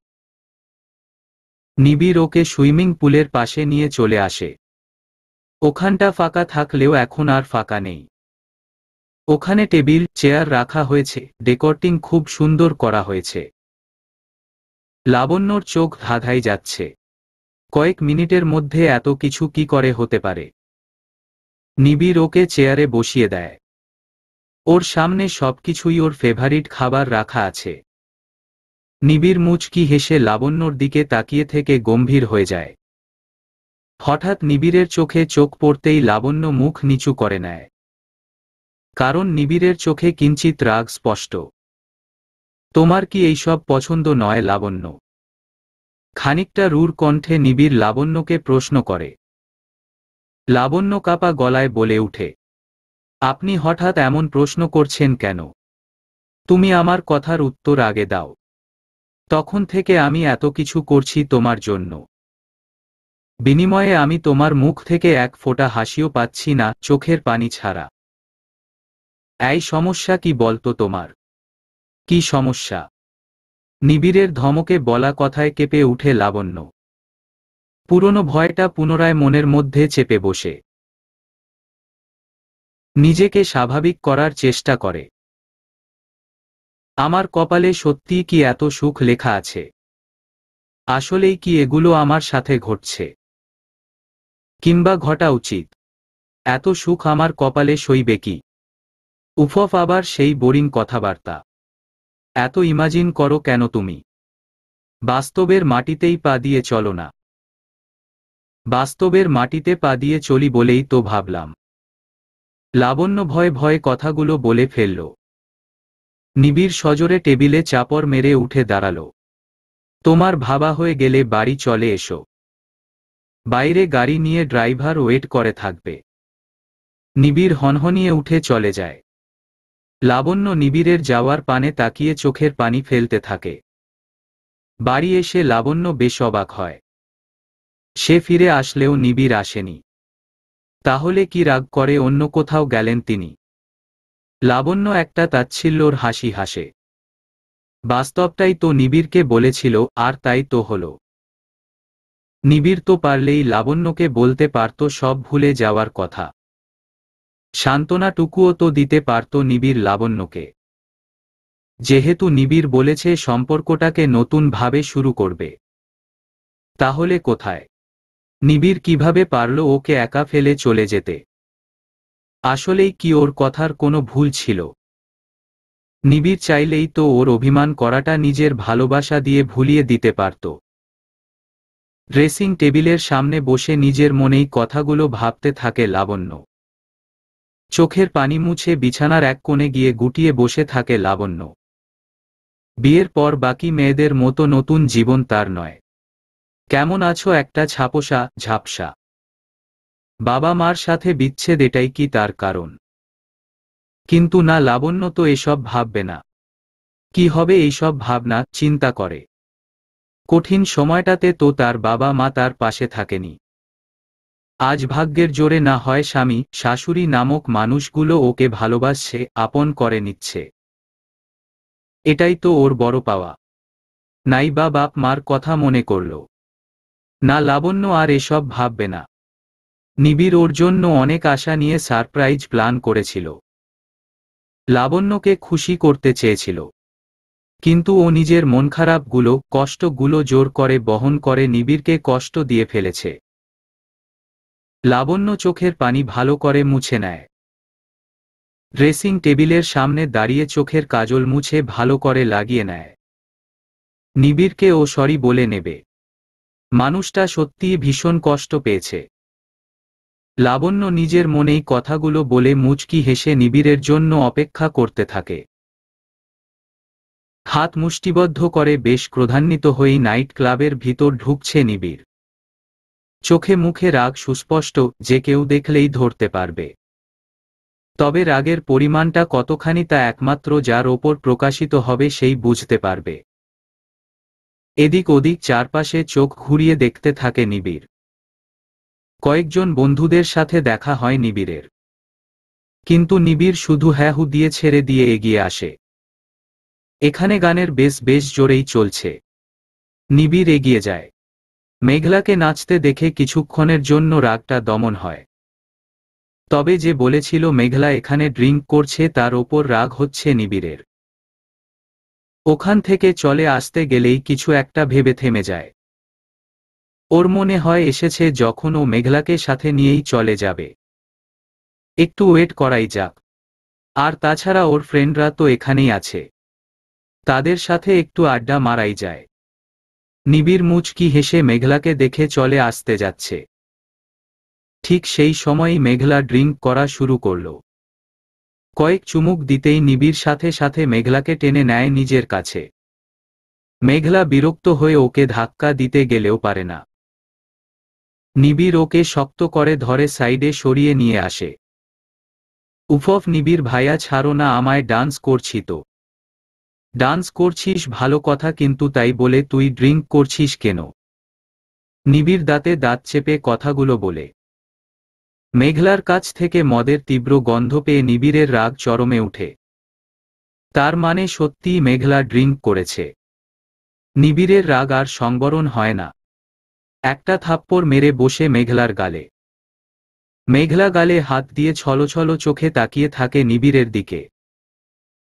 নিবিড় ওকে সুইমিং পুলের পাশে নিয়ে চলে আসে। ওখানটা ফাঁকা থাকলেও এখন আর ফাঁকা নেই। ওখানে টেবিল চেয়ার রাখা হয়েছে, ডেকোরেটিং খুব সুন্দর করা হয়েছে। লাবণ্যর চোখ ধাঁধায় যাচ্ছে, কয়েক মিনিটের মধ্যে এত কিছু কি করে হতে পারে। নিবিড় ওকে চেয়ারে বসিয়ে দেয়। ওর সামনে সবকিছুই ওর ফেভারিট খাবার রাখা আছে। নিবিড় মুচকি হেসে লাবণ্যর দিকে তাকিয়ে থেকে গম্ভীর হয়ে যায়। হঠাৎ নিবিড়ের চোখে চোখ পড়তেই লাবণ্য মুখ নিচু করে নেয়, কারণ নিবিড়ের চোখে কিঞ্চিত রাগ স্পষ্ট। তোমার কি এইসব পছন্দ নয় লাবণ্য? খানিকটা রূঢ় কণ্ঠে নিবিড় লাবণ্যকে প্রশ্ন করে। লাবণ্য কাপা গলায় বলে উঠে, আপনি হঠাৎ এমন প্রশ্ন করছেন কেন? তুমি আমার কথার উত্তর আগে দাও। তখন থেকে আমি এত কিছু করছি তোমার জন্য, বিনিময়ে আমি তোমার মুখ থেকে এক ফোঁটা হাসিও পাচ্ছি না, চোখের পানি ছাড়া। এই সমস্যা কি বলতো তোমার? কি সমস্যা? নিবিড়ের ধমকে বলা কথায় কেঁপে উঠে লাবণ্য। পুরনো ভয়টা পুনরায় মনের মধ্যে চেপে বসে। নিজেকে স্বাভাবিক করার চেষ্টা করে। আমার কপালে সত্যিই কি এত সুখ লেখা আছে? আসলেই কি এগুলো আমার সাথে ঘটছে? কিংবা ঘটা উচিত? এত সুখ আমার কপালে সইবে কি? উফফ, আবার সেই বোরিং কথাবার্তা। এত ইমাজিন করো কেন তুমি? বাস্তবের মাটিতেই পা দিয়ে চলো না। বাস্তবের মাটিতে পা দিয়ে চলি বলেই তো ভাবলাম। লাবণ্য ভয়ে ভয়ে কথাগুলো বলে ফেলল। নিবিড় সজোরে টেবিলে চাপড় মেরে উঠে দাঁড়াল। তোমার ভাবা হয়ে গেলে বাড়ি চলে এসো। বাইরে গাড়ি নিয়ে ড্রাইভার ওয়েট করে থাকবে। নিবিড় হনহনিয়ে উঠে চলে যায়। লাবণ্য নিবিড়ের যাওয়ার পানে তাকিয়ে চোখের পানি ফেলতে থাকে। বাড়ি এসে লাবণ্য বেশ অবাক হয়। সে ফিরে আসলেও নিবিড় আসেনি। তাহলে কি রাগ করে অন্য কোথাও গেলেন তিনি? লাবণ্য একটা তাচ্ছিল্যর হাসি হাসে। বাস্তবটাই তো নিবিড়কে বলেছিল, আর তাই তো হলো। নিবিড় তো পারলেই লাবণ্যকে বলতে পারত সব ভুলে যাওয়ার কথা। সান্ত্বনাটুকুও তো দিতে পারত নিবিড় লাবণ্যকে। যেহেতু নিবিড় বলেছে সম্পর্কটাকে নতুন ভাবে শুরু করবে, তাহলে কোথায়? নিবিড় কিভাবে পারল ওকে একা ফেলে চলে যেতে? আসলেই কি ওর কথার কোনো ভুল ছিল? নিবিড় চাইলেই তো ওর অভিমান করাটা নিজের ভালোবাসা দিয়ে ভুলিয়ে দিতে পারত। ড্রেসিং টেবিলের সামনে বসে নিজের মনেই কথাগুলো ভাবতে থাকে লাবণ্য। চোখের পানি মুছে বিছানার এক কোণে গিয়ে গুটিয়ে বসে থাকে লাবণ্য। বিয়ের পর বাকি মেয়েদের মতো নতুন জীবন তার নয়। কেমন আছো একটা ছাপোষা ঝাপসা। বাবা মার সাথে বিচ্ছেদ, এটাই কি তার কারণ? কিন্তু না, লাবণ্য তো এসব ভাববে না। কি হবে এইসব ভাবনা চিন্তা করে? কঠিন সময়টাতে তো তার বাবা মা তার পাশে থাকেনি। আজ ভাগ্যের জোরে না হয় স্বামী শাশুড়ি নামক মানুষগুলো ওকে ভালোবাসছে, আপন করে নিচ্ছে। এটাই তো ওর বড় পাওয়া। নাই বা বাপ মার কথা মনে করল। না, লাবণ্য আর এসব ভাববে না। নিবিড় ওর জন্য অনেক আশা নিয়ে সারপ্রাইজ প্ল্যান করেছিল। লাবণ্যকে খুশি করতে চেয়েছিল। কিন্তু ও নিজের মন খারাপগুলো কষ্টগুলো জোর করে বহন করে নিবিড়কে কষ্ট দিয়ে ফেলেছে। লাবণ্য চোখের পানি ভালো করে মুছে নেয়। ড্রেসিং টেবিলের সামনে দাঁড়িয়ে চোখের কাজল মুছে ভালো করে লাগিয়ে নেয়। নিবিড়কে ও সরি বলে নেবে। মানুষটা সত্যিই ভীষণ কষ্ট পেয়েছে। লাবণ্য নিজের মনেই কথাগুলো বলে মুচকি হেসে নিবিড়ের জন্য অপেক্ষা করতে থাকে। হাত মুষ্টিবদ্ধ করে বেশ ক্রোধান্বিত হয়েই নাইট ক্লাবের ভিতর ঢুকছে নিবিড়। চোখে মুখে রাগ সুস্পষ্ট, যে কেউ দেখলেই ধরতে পারবে। তবে রাগের পরিমাণটা কতখানি তা একমাত্র যার ওপর প্রকাশিত হবে সেই বুঝতে পারবে। এদিক ওদিক চারপাশে চোখ ঘুরিয়ে দেখতে থাকে নিবিড়। কয়েকজন বন্ধুদের সাথে দেখা হয় নিবিড়ের। কিন্তু নিবিড় শুধু হ্যাঁ হু দিয়ে ছেড়ে দিয়ে এগিয়ে আসে। এখানে গানের বেশ জোরেই চলছে। নিবিড় এগিয়ে যায়। মেঘলাকে নাচতে দেখে কিছুক্ষণের জন্য রাগটা দমন হয়। তবে যে বলেছিল মেঘলা এখানে ড্রিঙ্ক করছে তার ওপর রাগ হচ্ছে নিবিড়ের। ওখান থেকে চলে আসতে গেলেই কিছু একটা ভেবে থেমে যায়। ওর মনে হয় এসেছে যখন ও মেঘলাকে সাথে নিয়েই চলে যাবে। একটু ওয়েট করাই যাক। আর তাছাড়া ওর ফ্রেন্ডরা তো এখানেই আছে, তাদের সাথে একটু আড্ডা মারাই যায়। নিবিড় মুচকি হেসে মেঘলাকে দেখে চলে আসতে যাচ্ছে। ঠিক সেই সময়ই মেঘলা ড্রিঙ্ক করা শুরু করল। কয়েক চুমুক দিতেই নিবিড় সাথে সাথে মেঘলাকে টেনে নেয় নিজের কাছে। মেঘলা বিরক্ত হয়ে ওকে ধাক্কা দিতে গেলেও পারে না। নিবিড় ওকে শক্ত করে ধরে সাইডে সরিয়ে নিয়ে আসে। উফফ নিবিড় ভাইয়া ছাড়ো না আমায়, ডান্স করছি তো। ডান্স করছিস ভালো কথা, কিন্তু তাই বলে তুই ড্রিঙ্ক করছিস কেন? নিবিড় দাঁতে দাঁত চেপে কথাগুলো বলে। মেঘলার কাছ থেকে মদের তীব্র গন্ধ পেয়ে নিবিড়ের রাগ চরমে উঠে। তার মানে সত্যিই মেঘলা ড্রিঙ্ক করেছে। নিবিড়ের রাগ আর সংবরণ হয় না। একটা থাপ্পড় মেরে বসে মেঘলার গালে। মেঘলা গালে হাত দিয়ে ছলছল চোখে তাকিয়ে থাকে নিবিড়ের দিকে।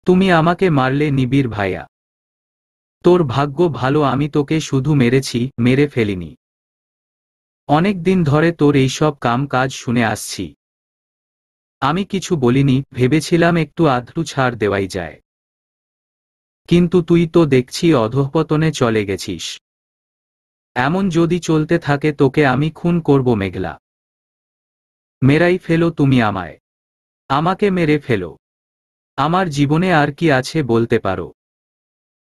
তুমি আমাকে মারলে নিবিড় ভাইয়া। তোর ভাগ্য ভালো আমি তোকে শুধু মেরেছি, মেরে ফেলিনি। অনেক দিন ধরে তোর এইসব কাম কাজ শুনে আসছি। আমি কিছু বলিনি, ভেবেছিলাম একটু আধটু ছাড় দেওয়াই যায়। কিন্তু তুই তো দেখছি অধঃপতনে চলে গেছিস। এমন যদি চলতে থাকে তোকে আমি খুন করব মেঘলা। মেরাই ফেলো তুমি আমায়। আমাকে মেরে ফেলো। আমার জীবনে আর কি আছে বলতে পারো?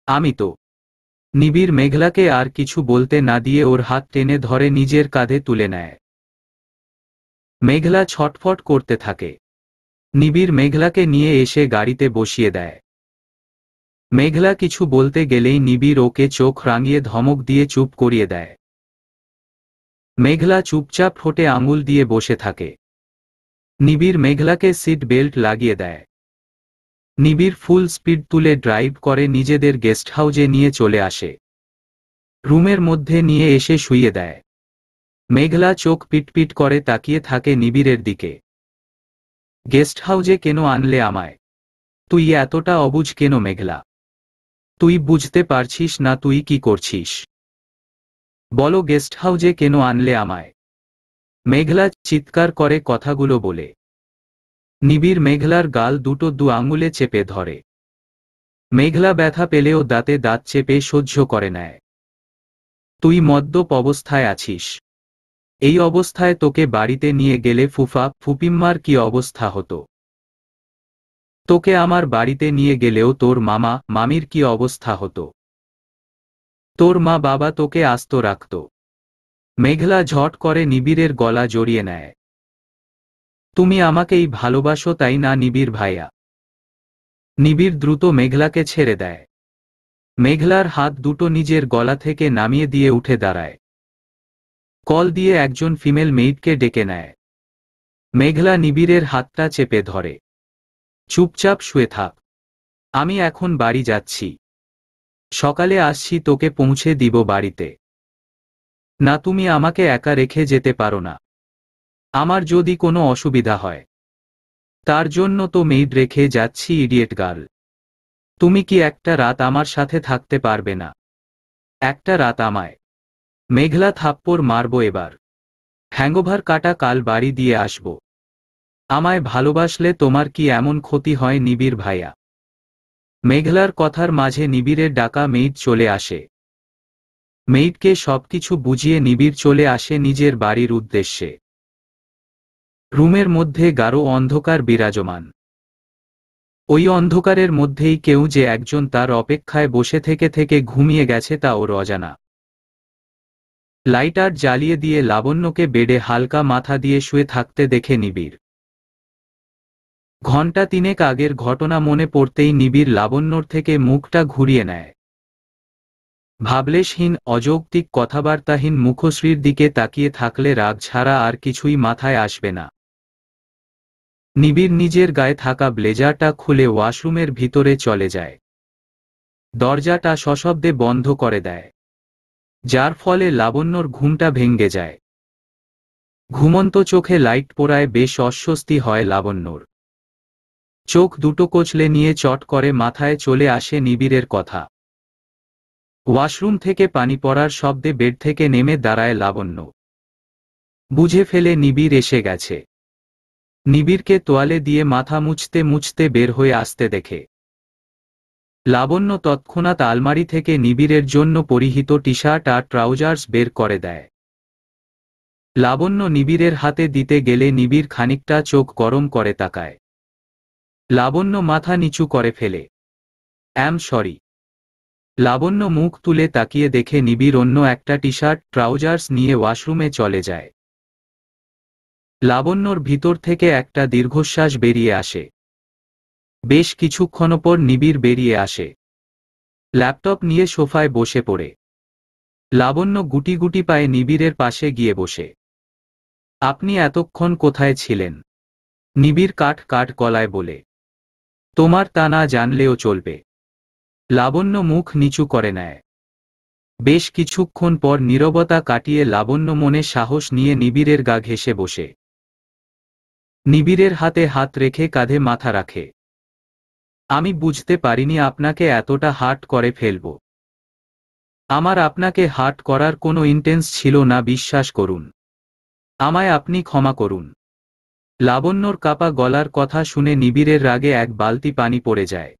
আমি তো। নিবিড় মেঘলাকে আর কিছু বলতে না দিয়ে ওর হাত টেনে ধরে নিজের কাঁধে তুলে নেয়। মেঘলা ছটফট করতে থাকে। নিবিড় মেঘলাকে নিয়ে এসে গাড়িতে বসিয়ে দেয়। মেঘলা কিছু বলতে গেলেই নিবিড় ওকে চোখ রাঙিয়ে ধমক দিয়ে চুপ করিয়ে দেয়। মেঘলা চুপচাপ ঠোঁটে আঙুল দিয়ে বসে থাকে। নিবিড় মেঘলাকে সিট বেল্ট লাগিয়ে দেয়। নিবিড় ফুল স্পিড তুলে ড্রাইভ করে নিজেদের গেস্ট হাউজে নিয়ে চলে আসে। রুমের মধ্যে নিয়ে এসে শুইয়ে দেয়। মেঘলা চোখ পিটপিট করে তাকিয়ে থাকে নিবিড়ের দিকে। গেস্ট হাউজে কেন আনলে আমায়? তুই এতটা অবুঝ কেন মেঘলা? তুই বুঝতে পারছিস না তুই কি করছিস? বলো গেস্ট হাউজে কেন আনলে আমায়? মেঘলা চিৎকার করে কথাগুলো বলে। নিবিড় মেঘলার গাল দুটো দু আঙুলে চেপে ধরে। মেঘলা ব্যথা পেলেও দাঁতে দাঁত চেপে সহ্য করে নেয়। তুই মদ্যপ অবস্থায় আছিস। এই অবস্থায় তোকে বাড়িতে নিয়ে গেলে ফুফা ফুপিম্মার কি অবস্থা হতো? তোকে আমার বাড়িতে নিয়ে গেলেও তোর মামা মামির কি অবস্থা হতো? তোর মা বাবা তোকে আস্ত রাখত। মেঘলা ঝট করে নিবিড়ের গলা জড়িয়ে নেয়। তুমি আমাকেই ভালোবাসো তাই না নিবিড় ভাইয়া? নিবিড় দ্রুত মেঘলাকে ছেড়ে দেয়। মেঘলার হাত দুটো নিজের গলা থেকে নামিয়ে দিয়ে উঠে দাঁড়ায়। কল দিয়ে একজন ফিমেল মেইডকে ডেকে নেয়। মেঘলা নিবিড়ের হাতটা চেপে ধরে। চুপচাপ শুয়ে থাক, আমি এখন বাড়ি যাচ্ছি। সকালে আসছি, তোকে পৌঁছে দিব বাড়িতে। না, তুমি আমাকে একা রেখে যেতে পারো না। আমার যদি কোনো অসুবিধা হয়, তার জন্য তো মেইড রেখে যাচ্ছি ইডিয়েট গার্ল। তুমি কি একটা রাত আমার সাথে থাকতে পারবে না? একটা রাত আমায়। মেঘলা থাপ্পড় মারবো এবার। হ্যাঙ্গওভার কাটা, কাল বাড়ি দিয়ে আসব। আমায় ভালোবাসলে তোমার কি এমন ক্ষতি হয় নিবিড় ভাইয়া? মেঘলার কথার মাঝে নিবিড়ের ডাকা মেইড চলে আসে। মেইডকে সবকিছু বুঝিয়ে নিবিড় চলে আসে নিজের বাড়ির উদ্দেশ্যে। রুমের মধ্যে গাঢ় অন্ধকার বিরাজমান। ওই অন্ধকারের মধ্যেই কেউ যে একজন তার অপেক্ষায় বসে থেকে থেকে ঘুমিয়ে গেছে তা ওর অজানা। লাইটার জ্বালিয়ে দিয়ে লাবণ্যকে বেডে হালকা মাথা দিয়ে শুয়ে থাকতে দেখে নিবিড়। ঘণ্টা তিনেক আগের ঘটনা মনে পড়তেই নিবিড় লাবণ্যর থেকে মুখটা ঘুরিয়ে নেয়। ভাবলেশহীন, অযৌক্তিক, কথাবার্তাহীন মুখশ্রীর দিকে তাকিয়ে থাকলে রাগ ছাড়া আর কিছুই মাথায় আসবে না। নিবিড় নিজের গায়ে থাকা ব্লেজারটা খুলে ওয়াশরুমের ভিতরে চলে যায়। দরজাটা সশব্দে বন্ধ করে দেয়, যার ফলে লাবণ্যর ঘুমটা ভেঙে যায়। ঘুমন্ত চোখে লাইট পোড়ায় বেশ অস্বস্তি হয় লাবণ্যর। চোখ দুটো কচলে নিয়ে চট করে মাথায় চলে আসে নিবিড়ের কথা। ওয়াশরুম থেকে পানি পড়ার শব্দে বেড থেকে নেমে দাঁড়ায় লাবণ্য। বুঝে ফেলে নিবিড় এসে গেছে। নিবিড়কে তোয়ালে দিয়ে মাথা মুছতে মুছতে বের হয়ে আসতে দেখে লাবণ্য তৎক্ষণাৎ আলমারি থেকে নিবিড়ের জন্য পরিহিত টি শার্ট আর ট্রাউজার্স বের করে দেয়। লাবণ্য নিবিড়ের হাতে দিতে গেলে নিবিড় খানিকটা চোখ গরম করে তাকায়। লাবণ্য মাথা নিচু করে ফেলে, অ্যাম সরি। লাবণ্য মুখ তুলে তাকিয়ে দেখে নিবিড় অন্য একটা টি শার্ট ট্রাউজার্স নিয়ে ওয়াশরুমে চলে যায়। লাবণ্যর ভিতর থেকে একটা দীর্ঘশ্বাস বেরিয়ে আসে। বেশ কিছুক্ষণ পর নিবিড় বেরিয়ে আসে। ল্যাপটপ নিয়ে সোফায় বসে পড়ে। লাবণ্য গুটি গুটি পায়ে নিবিড়ের পাশে গিয়ে বসে। আপনি এতক্ষণ কোথায় ছিলেন? নিবিড় কাট কাট গলায় বলে। তোমার তা না জানলেও চলবে। লাবণ্য মুখ নিচু করে নেয়। বেশ কিছুক্ষণ পর নীরবতা কাটিয়ে লাবণ্য মনে সাহস নিয়ে নিবিড়ের গা ঘেঁষে বসে। নিবিড়ের হাতে হাত রেখে কাঁধে মাথা রাখে। আমি বুঝতে পারিনি আপনাকে এতটা হার্ট করে ফেলব। আমার আপনাকে হার্ট করার কোনো ইন্টেন্স ছিল না, বিশ্বাস করুন। আমায় আপনি ক্ষমা করুন। লাবণ্যর কাপা গলার কথা শুনে নিবিড়ের রাগে এক বালতি পানি পড়ে যায়।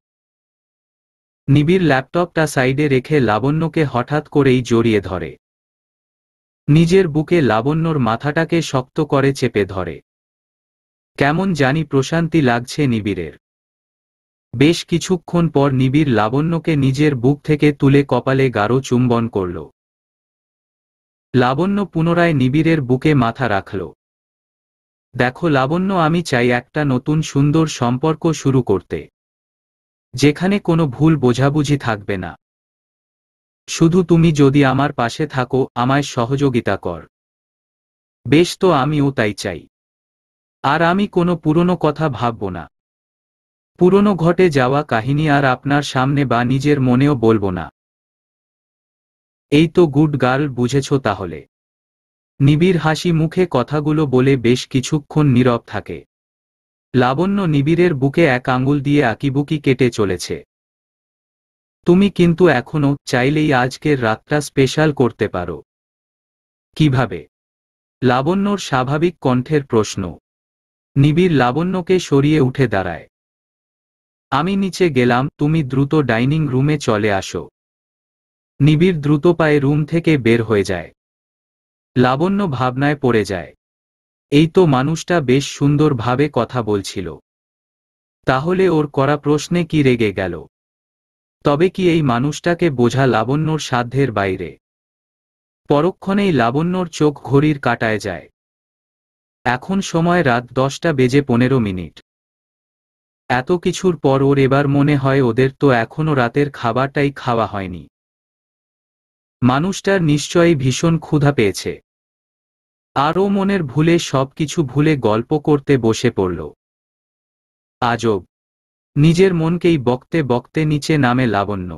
নিবিড় ল্যাপটপটা সাইডে রেখে লাবণ্যকে হঠাৎ করেই জড়িয়ে ধরে। নিজের বুকে লাবণ্যর মাথাটাকে শক্ত করে চেপে ধরে। কেমন জানি প্রশান্তি লাগছে নিবিড়ের। বেশ কিছুক্ষণ পর নিবিড় লাবণ্যকে নিজের বুক থেকে তুলে কপালে গাঢ় চুম্বন করল। লাবণ্য পুনরায় নিবিড়ের বুকে মাথা রাখল। দেখো লাবণ্য, আমি চাই একটা নতুন সুন্দর সম্পর্ক শুরু করতে, যেখানে কোনো ভুল বোঝাবুঝি থাকবে না। শুধু তুমি যদি আমার পাশে থাকো, আমায় সহযোগিতা কর। বেশ, তো আমিও তাই চাই। আর আমি কোনো পুরনো কথা ভাবব না। পুরনো ঘটে যাওয়া কাহিনী আর আপনার সামনে বা নিজের মনেও বলবো না। এই তো গুড গার্ল, বুঝেছ তাহলে? নিবিড় হাসি মুখে কথাগুলো বলে বেশ কিছুক্ষণ নীরব থাকে। লাবণ্য নিবিড়ের বুকে এক আঙুল দিয়ে আঁকিবুকি কেটে চলেছে। তুমি কিন্তু এখনো চাইলেই আজকের রাতটা স্পেশাল করতে পারো। কিভাবে? লাবণ্যর স্বাভাবিক কণ্ঠের প্রশ্ন। নিবিড় লাবণ্যকে সরিয়ে উঠে দাঁড়ায়। আমি নিচে গেলাম, তুমি দ্রুত ডাইনিং রুমে চলে আসো। নিবিড় দ্রুত পায়ে রুম থেকে বের হয়ে যায়। লাবণ্য ভাবনায় পড়ে যায়। এই তো মানুষটা বেশ সুন্দরভাবে কথা বলছিল। তাহলে ওর করা প্রশ্নে কি রেগে গেল? তবে কি এই মানুষটাকে বোঝা লাবণ্যর সাধ্যের বাইরে? পরক্ষণেই লাবণ্যর চোখ ঘড়ির কাঁটায় যায়। এখন সময় রাত 10:15। এত কিছুর পর ওর এবার মনে হয় ওদের তো এখনো রাতের খাবারটাই খাওয়া হয়নি। মানুষটার নিশ্চয়ই ভীষণ ক্ষুধা পেয়েছে। আর ও মনের ভুলে সবকিছু ভুলে গল্প করতে বসে পড়ল। আজব, নিজের মনকেই বকতে বকতে নিচে নামে লাবণ্য।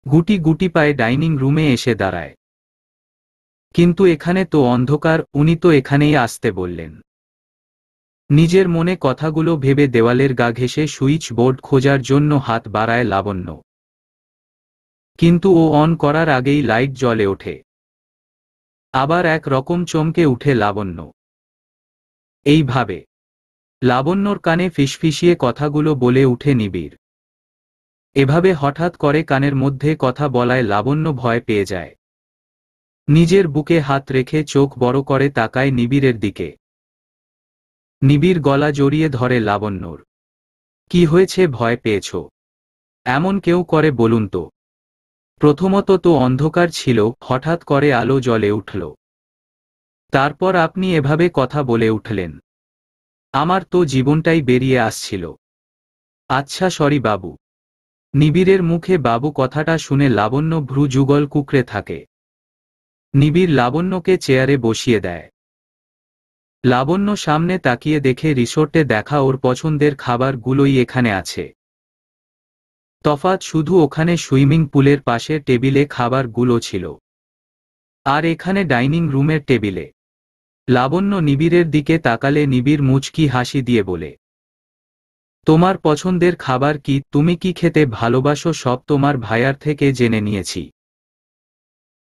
গুটি গুটি পায়ে ডাইনিং রুমে এসে দাঁড়ায়। কিন্তু এখানে তো অন্ধকার, উনি তো এখানেই আসতে বললেন। নিজের মনে কথাগুলো ভেবে দেওয়ালের গা ঘেঁষে সুইচ বোর্ড খোঁজার জন্য হাত বাড়ায় লাবণ্য। কিন্তু ও অন করার আগেই লাইট জ্বলে ওঠে। আবার এক রকম চমকে উঠে লাবণ্য। এইভাবে লাবণ্যর কানে ফিসফিসিয়ে কথাগুলো বলে উঠে নিবিড়। এভাবে হঠাৎ করে কানের মধ্যে কথা বলায় লাবণ্য ভয় পেয়ে যায়। নিজের বুকে হাত রেখে চোখ বড় করে তাকায় নিবিড়ের দিকে। নিবিড় গলা জড়িয়ে ধরে লাবণ্যর। কি হয়েছে, ভয় পেয়েছ? এমন কেউ করে বলুন তো? প্রথমত তো অন্ধকার ছিল, হঠাৎ করে আলো জ্বলে উঠল। তারপর আপনি এভাবে কথা বলে উঠলেন। আমার তো জীবনটাই বেরিয়ে আসছিল। আচ্ছা সরি বাবু। নিবিড়ের মুখে বাবু কথাটা শুনে লাবণ্য ভ্রু যুগল কুঁকড়ে থাকে। নিবিড় লাবণ্যকে চেয়ারে বসিয়ে দেয়। লাবণ্য সামনে তাকিয়ে দেখে রিসোর্টে দেখা ওর পছন্দের খাবারগুলোই এখানে আছে। তফাৎ শুধু ওখানে সুইমিং পুলের পাশে টেবিলে খাবারগুলো ছিল, আর এখানে ডাইনিং রুমের টেবিলে। লাবণ্য নিবিড়ের দিকে তাকালে নিবিড় মুচকি হাসি দিয়ে বলে, তোমার পছন্দের খাবার কি? তুমি কি খেতে ভালোবাসো সব তোমার ভাইয়ার থেকে জেনে নিয়েছি।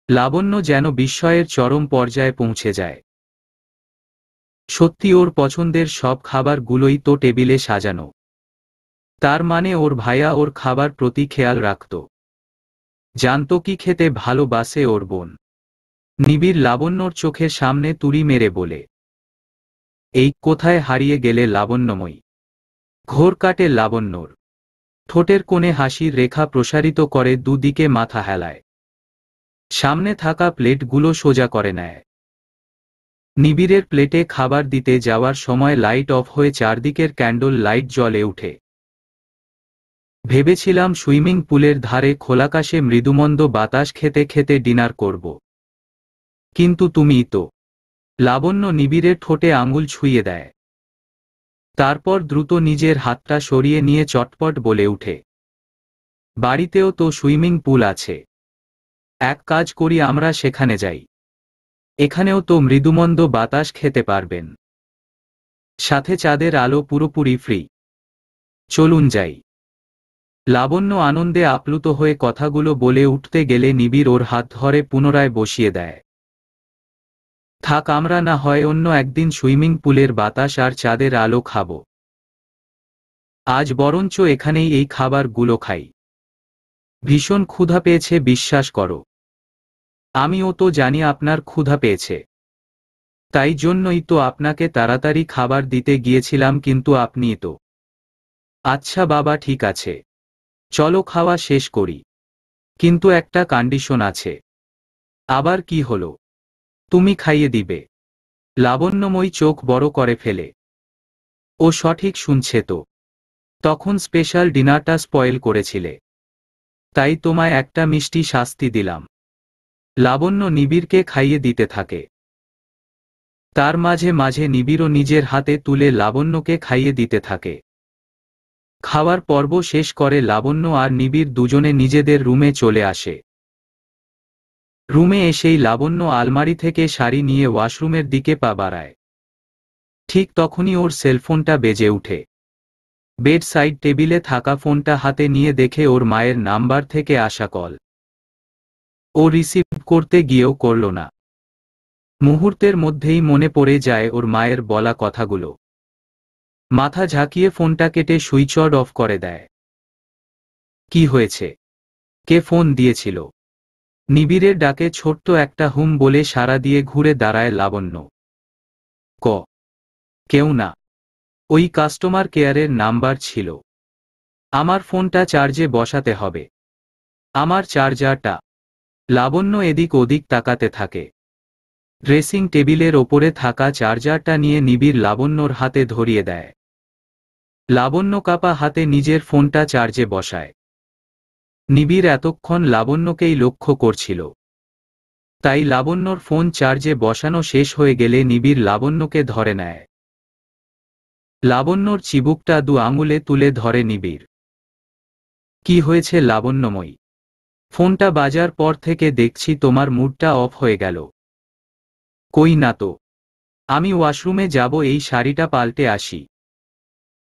লাবণ্য যেন বিস্ময়ের চরম পর্যায়ে পৌঁছে যায়। সত্যি ওর পছন্দের সব খাবারগুলোই তো টেবিলে সাজানো। তার মানে ওর ভাইয়া ওর খাবার প্রতি খেয়াল রাখত, জানতো কি খেতে ভালোবাসে ওর বোন। নিবিড় লাবণ্যর চোখের সামনে তুড়ি মেরে বলে, এই কোথায় হারিয়ে গেলে লাবণ্যময়ী? ঘোর কাটে লাবণ্যর। ঠোঁটের কোণে হাসির রেখা প্রসারিত করে, দুদিকে মাথা হেলায়। সামনে থাকা প্লেটগুলো সোজা করে নেয়। নিবিড়ের প্লেটে খাবার দিতে যাওয়ার সময় লাইট অফ হয়ে চারদিকের ক্যান্ডল লাইট জ্বলে উঠে। ভেবেছিলাম সুইমিং পুলের ধারে খোলাকাশে মৃদুমন্দ বাতাস খেতে খেতে ডিনার করব, কিন্তু তুমিই তো। লাবণ্য নিবিড়ের ঠোঁটে আঙুল ছুঁয়ে দেয়। তারপর দ্রুত নিজের হাতটা সরিয়ে নিয়ে চটপট বলে উঠে, বাড়িতেও তো সুইমিং পুল আছে। এক কাজ করি, আমরা সেখানে যাই। এখানেও তো মৃদুমন্দ বাতাস খেতে পারবেন, সাথে চাঁদের আলো পুরোপুরি ফ্রি। চলুন যাই। লাবণ্য আনন্দে আপ্লুত হয়ে কথাগুলো বলে উঠতে গেলে নিবিড় ওর হাত ধরে পুনরায় বসিয়ে দেয়। থাক, আমরা না হয় অন্য একদিন সুইমিং পুলের বাতাস আর চাঁদের আলো খাব। আজ বরঞ্চ এখানেই এই খাবারগুলো খাই। ভীষণ ক্ষুধা পেয়েছে, বিশ্বাস করো। আমিও তো জানি আপনার ক্ষুধা পেয়েছে, তাই জন্যই তো আপনাকে তাড়াতাড়ি খাবার দিতে গিয়েছিলাম, কিন্তু আপনিই তো। আচ্ছা বাবা, ঠিক আছে, চলো খাওয়া শেষ করি। কিন্তু একটা কন্ডিশন আছে। আবার কি হলো? তুমি খাইয়ে দিবে? লাবণ্যময়ী চোখ বড় করে ফেলে। ও সঠিক শুনছে তো। তখন স্পেশাল ডিনারটা স্পয়েল করেছিলে, তাই তোমায় একটা মিষ্টি শাস্তি দিলাম। লাবণ্য নিবিড়কে খাইয়ে দিতে থাকে। তার মাঝে মাঝে নিবিড়ও নিজের হাতে তুলে লাবণ্যকে খাইয়ে দিতে থাকে। খাওয়ার পর্ব শেষ করে লাবণ্য আর নিবিড় দুজনে নিজেদের রুমে চলে আসে। রুমে এসেই লাবণ্য আলমারি থেকে শাড়ি নিয়ে ওয়াশরুমের দিকে পা বাড়ায়। ঠিক তখনই ওর সেলফোনটা বেজে উঠে। বেড সাইড টেবিলে থাকা ফোনটা হাতে নিয়ে দেখে ওর মায়ের নাম্বার থেকে আসা কল। ও রিসিভ করতে গিয়েও করল না। মুহূর্তের মধ্যেই মনে পড়ে যায় ওর মায়ের বলা কথাগুলো। মাথা ঝাঁকিয়ে ফোনটা কেটে সুইচ অফ করে দেয়। কি হয়েছে? কে ফোন দিয়েছিল? নিবিড়ের ডাকে ছোট্ট একটা হুম বলে সাড়া দিয়ে ঘুরে দাঁড়ায় লাবণ্য। কেউ না। ওই কাস্টমার কেয়ারের নাম্বার ছিল। আমার ফোনটা চার্জে বসাতে হবে। আমার চার্জারটা। লাবণ্য এদিক ওদিক তাকাতে থাকে। ড্রেসিং টেবিলের ওপরে থাকা চার্জারটা নিয়ে নিবিড় লাবণ্যর হাতে ধরিয়ে দেয়। লাবণ্য কাপা হাতে নিজের ফোনটা চার্জে বসায়। নিবিড় এতক্ষণ লাবণ্যকেই লক্ষ্য করছিল। তাই লাবণ্যর ফোন চার্জে বসানো শেষ হয়ে গেলে নিবিড় লাবণ্যকে ধরে নেয়। লাবণ্যর চিবুকটা দু আঙুলে তুলে ধরে নিবিড়। কি হয়েছে লাবণ্যময়ী? ফোনটা বাজার পর থেকে দেখছি তোমার মুডটা অফ হয়ে গেল। কই না তো। আমি ওয়াশরুমে যাব, এই শাড়িটা পাল্টে আসি।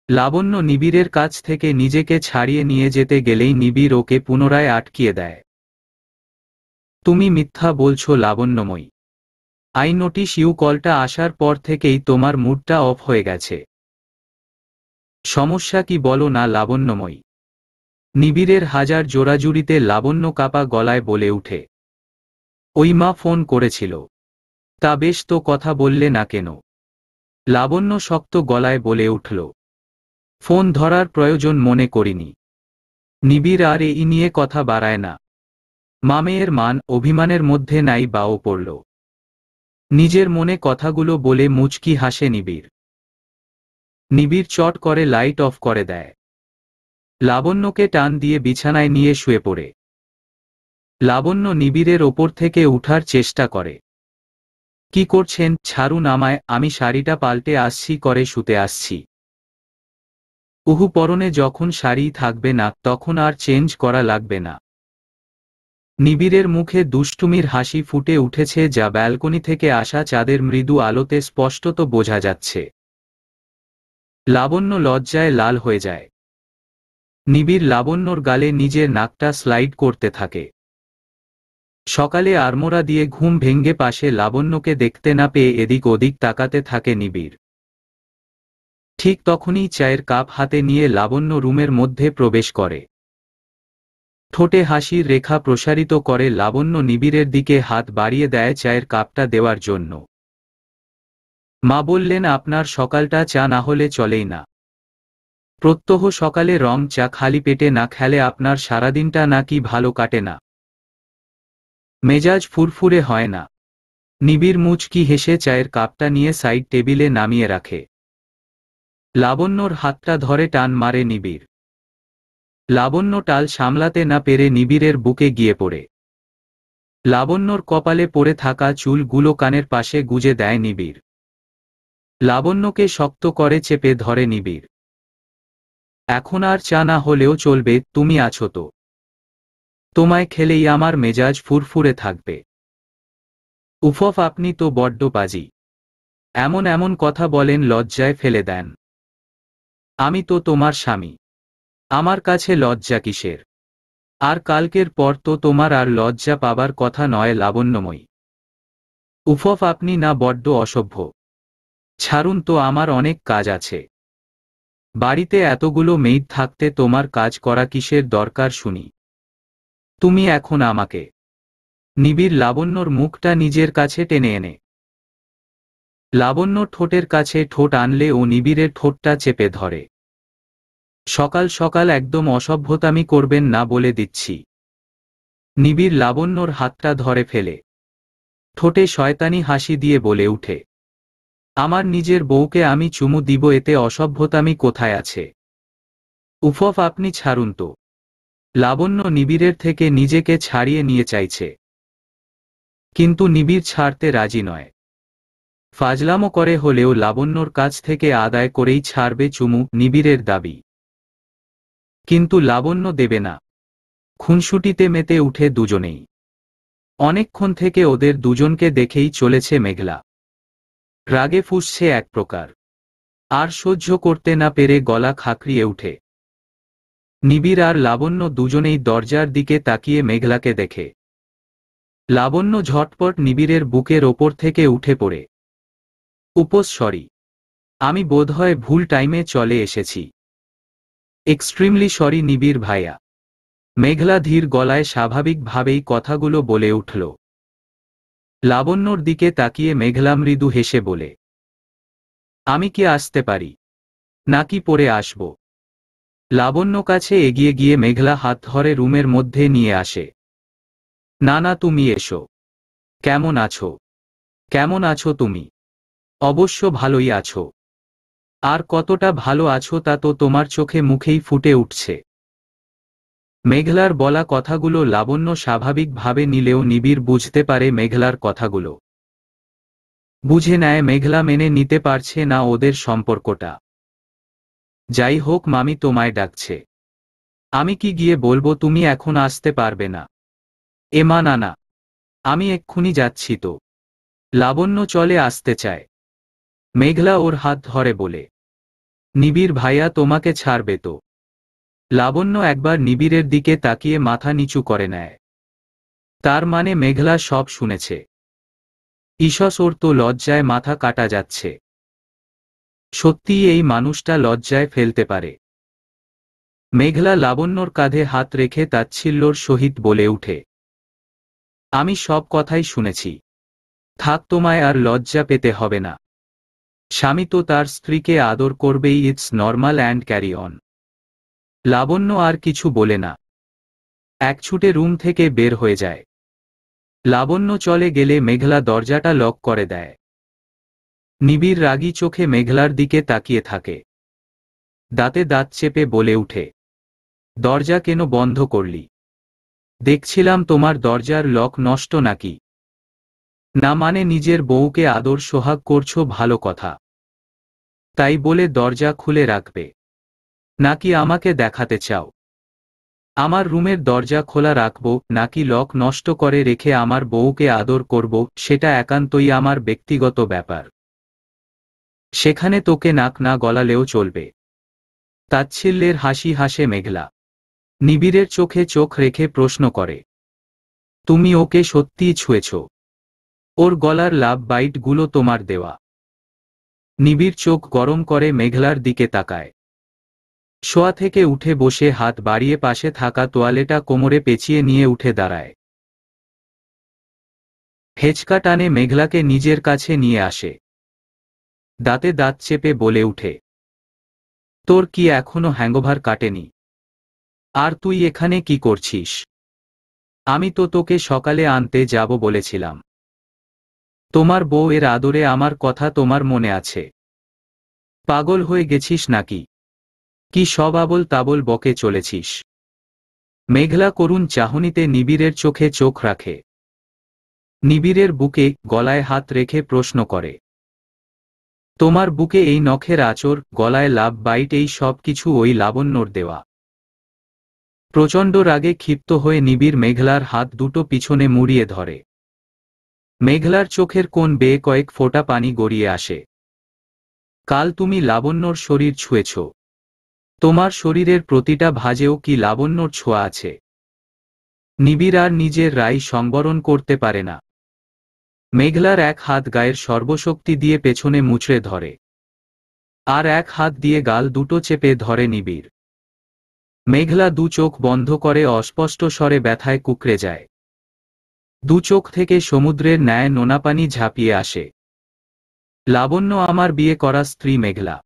লাবণ্য নিবিড়ের কাছ থেকে নিজেকে ছাড়িয়ে নিয়ে যেতে গেলেই নিবিড় ওকে পুনরায় আটকিয়ে দেয়। তুমি মিথ্যা বলছো লাবণ্যময়ী। আই নোটিস ইউ কলটা আসার পর থেকেই তোমার মুডটা অফ হয়ে গেছে। সমস্যা কি বলো না লাবণ্যময়ী? নিবিড়ের হাজার জোরাজুরিতে লাবণ্য কাপা গলায় বলে উঠে। ওই মা ফোন করেছিল। তা বেশ, তো কথা বললে না কেন? লাবণ্য শক্ত গলায় বলে উঠল। ফোন ধরার প্রয়োজন মনে করিনি। নিবিড় আর এই নিয়ে কথা বাড়ায় না। মামেয়ের মান অভিমানের মধ্যে নাই বাও পড়ল। নিজের মনে কথাগুলো বলে মুচকি হাসে নিবিড়। নিবিড় চট করে লাইট অফ করে দেয়। লাবণ্যকে টান দিয়ে বিছানায় নিয়ে শুয়ে পড়ে। লাবণ্য নিবিড়ের ওপর থেকে উঠার চেষ্টা করে। কি করছেন? ছাড়ুন আমায়, আমি শাড়িটা পাল্টে আসছি করে শুতে আসছি। উহু, পরনে যখন শাড়ি থাকবে না তখন আর চেঞ্জ করা লাগবে না। নিবিড়ের মুখে দুষ্টুমির হাসি ফুটে উঠেছে, যা ব্যালকনি থেকে আসা চাঁদের মৃদু আলোতে স্পষ্টত বোঝা যাচ্ছে। লাবণ্য লজ্জায় লাল হয়ে যায়। নিবিড় লাবণ্যর গালে নিজের নাকটা স্লাইড করতে থাকে। সকালে আড়মোড়া দিয়ে ঘুম ভেঙে পাশে লাবণ্যকে দেখতে না পেয়ে এদিক ওদিক তাকাতে থাকে নিবিড়। ঠিক তখনই চায়ের কাপ হাতে নিয়ে লাবণ্য রুমের মধ্যে প্রবেশ করে। ঠোঁটে হাসির রেখা প্রসারিত করে লাবণ্য নিবিড়ের দিকে হাত বাড়িয়ে দেয় চায়ের কাপটা দেওয়ার জন্য। মা বললেন আপনার সকালটা চা না হলে চলেই না। প্রত্যহ সকালে রং চা খালি পেটে না খেলে আপনার সারাদিনটা নাকি ভালো কাটে না। মেজাজ ফুরফুরে হয় না। নিবিড় মুচকি হেসে চায়ের কাপটা নিয়ে সাইড টেবিলে নামিয়ে রাখে। লাবণ্যর হাতটা ধরে টান মারে নিবিড়। লাবণ্য টাল সামলাতে না পেরে নিবিড়ের বুকে গিয়ে পড়ে। লাবণ্যর কপালে পড়ে থাকা চুলগুলো কানের পাশে গুজে দেয় নিবিড়। লাবণ্যকে শক্ত করে চেপে ধরে নিবিড়। এখন আর চা না হলেও চলবে, তুমি আছো তো। তোমায় খেলেই আমার মেজাজ ফুরফুরে থাকবে। উফফ, আপনি তো বড্ড বাজি। এমন এমন কথা বলেন, লজ্জায় ফেলে দেন। আমি তো তোমার স্বামী। আমার কাছে লজ্জা কিসের? আর কালকের পর তো তোমার আর লজ্জা পাবার কথা নয় লাবণ্যময়ী। উফফ, আপনি না বড্ড অসভ্য। ছাড়ুন তো, আমার অনেক কাজ আছে। বাড়িতে এতগুলো মেয়েদ থাকতে তোমার কাজ করা কিসের দরকার শুনি? তুমি এখন আমাকে। নিবিড় লাবণ্যর মুখটা নিজের কাছে টেনে এনে লাবণ্য ঠোঁটের কাছে ঠোঁট আনলে ও নিবিড়ের ঠোঁটটা চেপে ধরে। সকাল সকাল একদম অসভ্যতামি করবেন না বলে দিচ্ছি। নিবিড় লাবণ্যর হাতটা ধরে ফেলে ঠোঁটে শয়তানি হাসি দিয়ে বলে উঠে, আমার নিজের বউকে আমি চুমু দিব, এতে অসভ্যতামি কোথায় আছে? উফফ, আপনি ছাড়ুন তো। লাবণ্য নিবিড়ের থেকে নিজেকে ছাড়িয়ে নিয়ে চাইছে, কিন্তু নিবিড় ছাড়তে রাজি নয়। ফাজলামো করে হলেও লাবণ্যর কাছ থেকে আদায় করেই ছাড়বে চুমু, নিবিড়ের দাবি। কিন্তু লাবণ্য দেবে না। খুনসুটিতে মেতে উঠে দুজনেই। অনেকক্ষণ থেকে ওদের দুজনকে দেখেই চলেছে মেঘলা। রাগে ফুঁসছে এক প্রকার। আর সহ্য করতে না পেরে গলা খাঁকড়িয়ে উঠে। নিবিড় আর লাবণ্য দুজনেই দরজার দিকে তাকিয়ে মেঘলাকে দেখে। লাবণ্য ঝটপট নিবিড়ের বুকের ওপর থেকে উঠে পড়ে। উপোস, সরি। আমি বোধহয় ভুল টাইমে চলে এসেছি। এক্সট্রিমলি সরি নিবিড় ভাইয়া। মেঘলা ধীর গলায় স্বাভাবিকভাবেই কথাগুলো বলে উঠল। লাবণ্যর দিকে তাকিয়ে মেঘলা মৃদু হেসে বলে, আমি কি আসতে পারি? নাকি পরে আসব? লাবণ্য কাছে এগিয়ে গিয়ে মেঘলা হাত ধরে রুমের মধ্যে নিয়ে আসে। না না, তুমি এসো। কেমন আছো? কেমন আছো তুমি? অবশ্য ভালোই আছো। আর কতটা ভালো আছো তা তো তোমার চোখে মুখেই ফুটে উঠছে। মেঘলার বলা কথাগুলো লাবণ্য স্বাভাবিকভাবে নিলেও নিবিড় বুঝতে পারে মেঘলার কথাগুলো। বুঝে নেয় মেঘলা মেনে নিতে পারছে না ওদের সম্পর্কটা। যাই হোক, মামি তোমায় ডাকছে। আমি কি গিয়ে বলবো তুমি এখন আসতে পারবে না? মা না না, আমি এক্ষুনি যাচ্ছি তো। লাবণ্য চলে আসতে চায়। মেঘলা ওর হাত ধরে বলে, নিবিড় ভাইয়া তোমাকে ছাড়বে তো? লাবণ্য একবার নিবিড়ের দিকে তাকিয়ে মাথা নিচু করে নেয়। তার মানে মেঘলা সব শুনেছে। ঈষৎ ওর তো লজ্জায় মাথা কাটা যাচ্ছে। সত্যিই এই মানুষটা লজ্জায় ফেলতে পারে। মেঘলা লাবণ্যর কাঁধে হাত রেখে তাচ্ছিল্যর সহিত বলে উঠে, আমি সব কথাই শুনেছি। থাক, তোমায় আর লজ্জা পেতে হবে না। স্বামী তো তার স্ত্রীকে আদর করবেই, it's normal and carry on. Labanya আর কিছু বলে না। এক ছুটে রুম থেকে বের হয়ে যায়। লাবণ্য চলে গেলে মেঘলা দরজাটা লক করে দেয়। নিবিড় রাগী চোখে মেঘলার দিকে তাকিয়ে থাকে। দাঁতে দাঁত চেপে বলে উঠে, দরজা কেন বন্ধ করলি? দেখছিলাম তোমার দরজার লক নষ্ট নাকি? না মানে নিজের বউকে আদর সোহাগ করছো, ভালো কথা। তাই বলে দরজা খুলে রাখবে? নাকি আমাকে দেখাতে চাও আমার রুমের দরজা খোলা রাখবো নাকি লক নষ্ট করে রেখে আমার বউকে আদর করব? সেটা একান্তই আমার ব্যক্তিগত ব্যাপার। সেখানে তোকে নাক না গলালেও চলবে। তাচ্ছিল্যের হাসি হাসে মেঘলা। নিবিড়ের চোখে চোখ রেখে প্রশ্ন করে, তুমি ওকে সত্যিই ছুঁয়েছ? ওর গলার লাভ বাইটগুলো তোমার দেওয়া? নিবিড় চোখ গরম করে মেঘলার দিকে তাকায়। শোয়া থেকে উঠে বসে হাত বাড়িয়ে পাশে থাকা তোয়ালেটা কোমরে পেঁচিয়ে নিয়ে উঠে দাঁড়ায়। হেঁচকা টানে মেঘলাকে নিজের কাছে নিয়ে আসে। দাঁতে দাঁত চেপে বলে উঠে, তোর কি এখনো হ্যাঙ্গওভার কাটেনি? আর তুই এখানে কি করছিস? আমি তো তোকে সকালে আনতে যাব বলেছিলাম। তোমার বউ এর আদরে আমার কথা তোমার মনে আছে? পাগল হয়ে গেছিস নাকি? কি সব আবোল তাবোল বকে চলেছিস? মেঘলা করুণ চাহনিতে নিবিড়ের চোখে চোখ রাখে। নিবিড়ের বুকে গলায় হাত রেখে প্রশ্ন করে, তোমার বুকে এই নখের আঁচড়, গলায় লাভ বাইট, এই সব কিছু ওই লাবণ্যর দেওয়া? প্রচণ্ড রাগে ক্ষিপ্ত হয়ে নিবিড় মেঘলার হাত দুটো পিছনে মুড়িয়ে ধরে। মেঘলার চোখের কোণ বেয়ে কয়েক ফোঁটা পানি গড়িয়ে আসে। কাল তুমি লাবণ্যর শরীর ছুঁয়েছ। তোমার শরীরের প্রতিটা ভাঁজেও কি লাবণ্যর ছোঁয়া আছে? নিবিড় আর নিজের রায় সংবরণ করতে পারে না। মেঘলার এক হাত গায়ের সর্বশক্তি দিয়ে পেছনে মুচড়ে ধরে, আর এক হাত দিয়ে গাল দুটো চেপে ধরে নিবিড়। মেঘলা দু চোখ বন্ধ করে অস্পষ্ট স্বরে ব্যথায় কুঁকড়ে যায়। দু চোখ থেকে সমুদ্রের ন্যায় নোনাপানি ঝাঁপিয়ে আসে। লাবণ্য আমার বিয়ে করা স্ত্রী মেঘলা।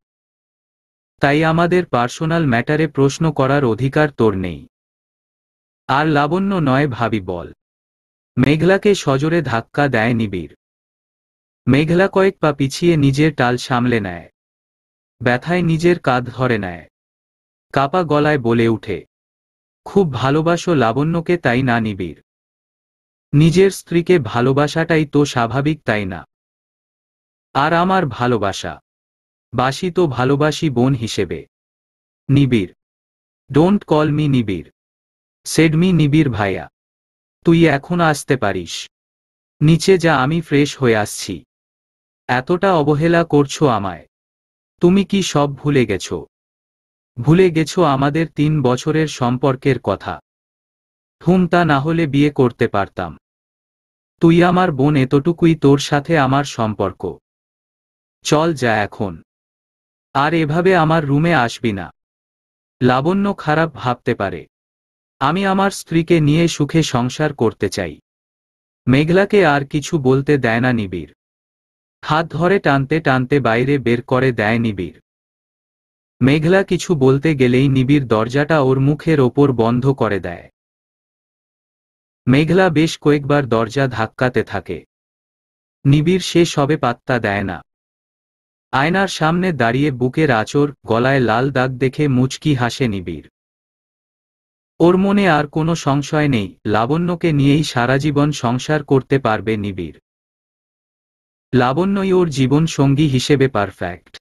তাই আমাদের পার্সোনাল ম্যাটারে প্রশ্ন করার অধিকার তোর নেই। আর লাবণ্য নয়, ভাবি বল। মেঘলাকে সজোরে ধাক্কা দেয় নিবিড়। মেঘলা কয়েক পা পিছিয়ে নিজের টাল সামলে নেয়। ব্যথায় নিজের কাঁধ ধরে নেয়। কাপা গলায় বলে উঠে, খুব ভালোবাসো লাবণ্যকে, তাই না নিবিড়? নিজের স্ত্রীকে ভালোবাসাটাই তো স্বাভাবিক, তাই না? আর আমার ভালোবাসা বাসি তো ভালোবাসি বোন হিসেবে। নিবিড়, ডোন্ট কল মি নিবিড়, সেড মি নিবিড় ভাইয়া। তুই এখন আসতে পারিস। নিচে যা, আমি ফ্রেশ হয়ে আসছি। এতটা অবহেলা করছো আমায়? তুমি কি সব ভুলে গেছো? ভুলে গেছো আমাদের 3 বছরের সম্পর্কের কথা? তা না হলে বিয়ে করতে পারতাম। তুই আমার বোন, এতটুকুই তোর সাথে আমার সম্পর্ক। চল যা এখন। আর এভাবে আমার রুমে আসবি না। লাবণ্য খারাপ ভাবতে পারে। আমি আমার স্ত্রীকে নিয়ে সুখে সংসার করতে চাই। মেঘলাকে আর কিছু বলতে দেয় না নিবিড়। হাত ধরে টানতে টানতে বাইরে বের করে দেয় নিবিড়। মেঘলা কিছু বলতে গেলেই নিবিড় দরজাটা ওর মুখের ওপর বন্ধ করে দেয়। মেঘলা বেশ কয়েকবার দরজা ধাক্কাতে থাকে। নিবিড় সে সবে পাত্তা দেয় না। আয়নার সামনে দাঁড়িয়ে বুকের আঁচড়, গলায় লাল দাগ দেখে মুচকি হাসে নিবিড়। ওর মনে আর কোনো সংশয় নেই, লাবণ্যকে নিয়েই সারাজীবন সংসার করতে পারবে নিবিড়। লাবণ্যই ওর জীবন সঙ্গী হিসেবে পারফেক্ট।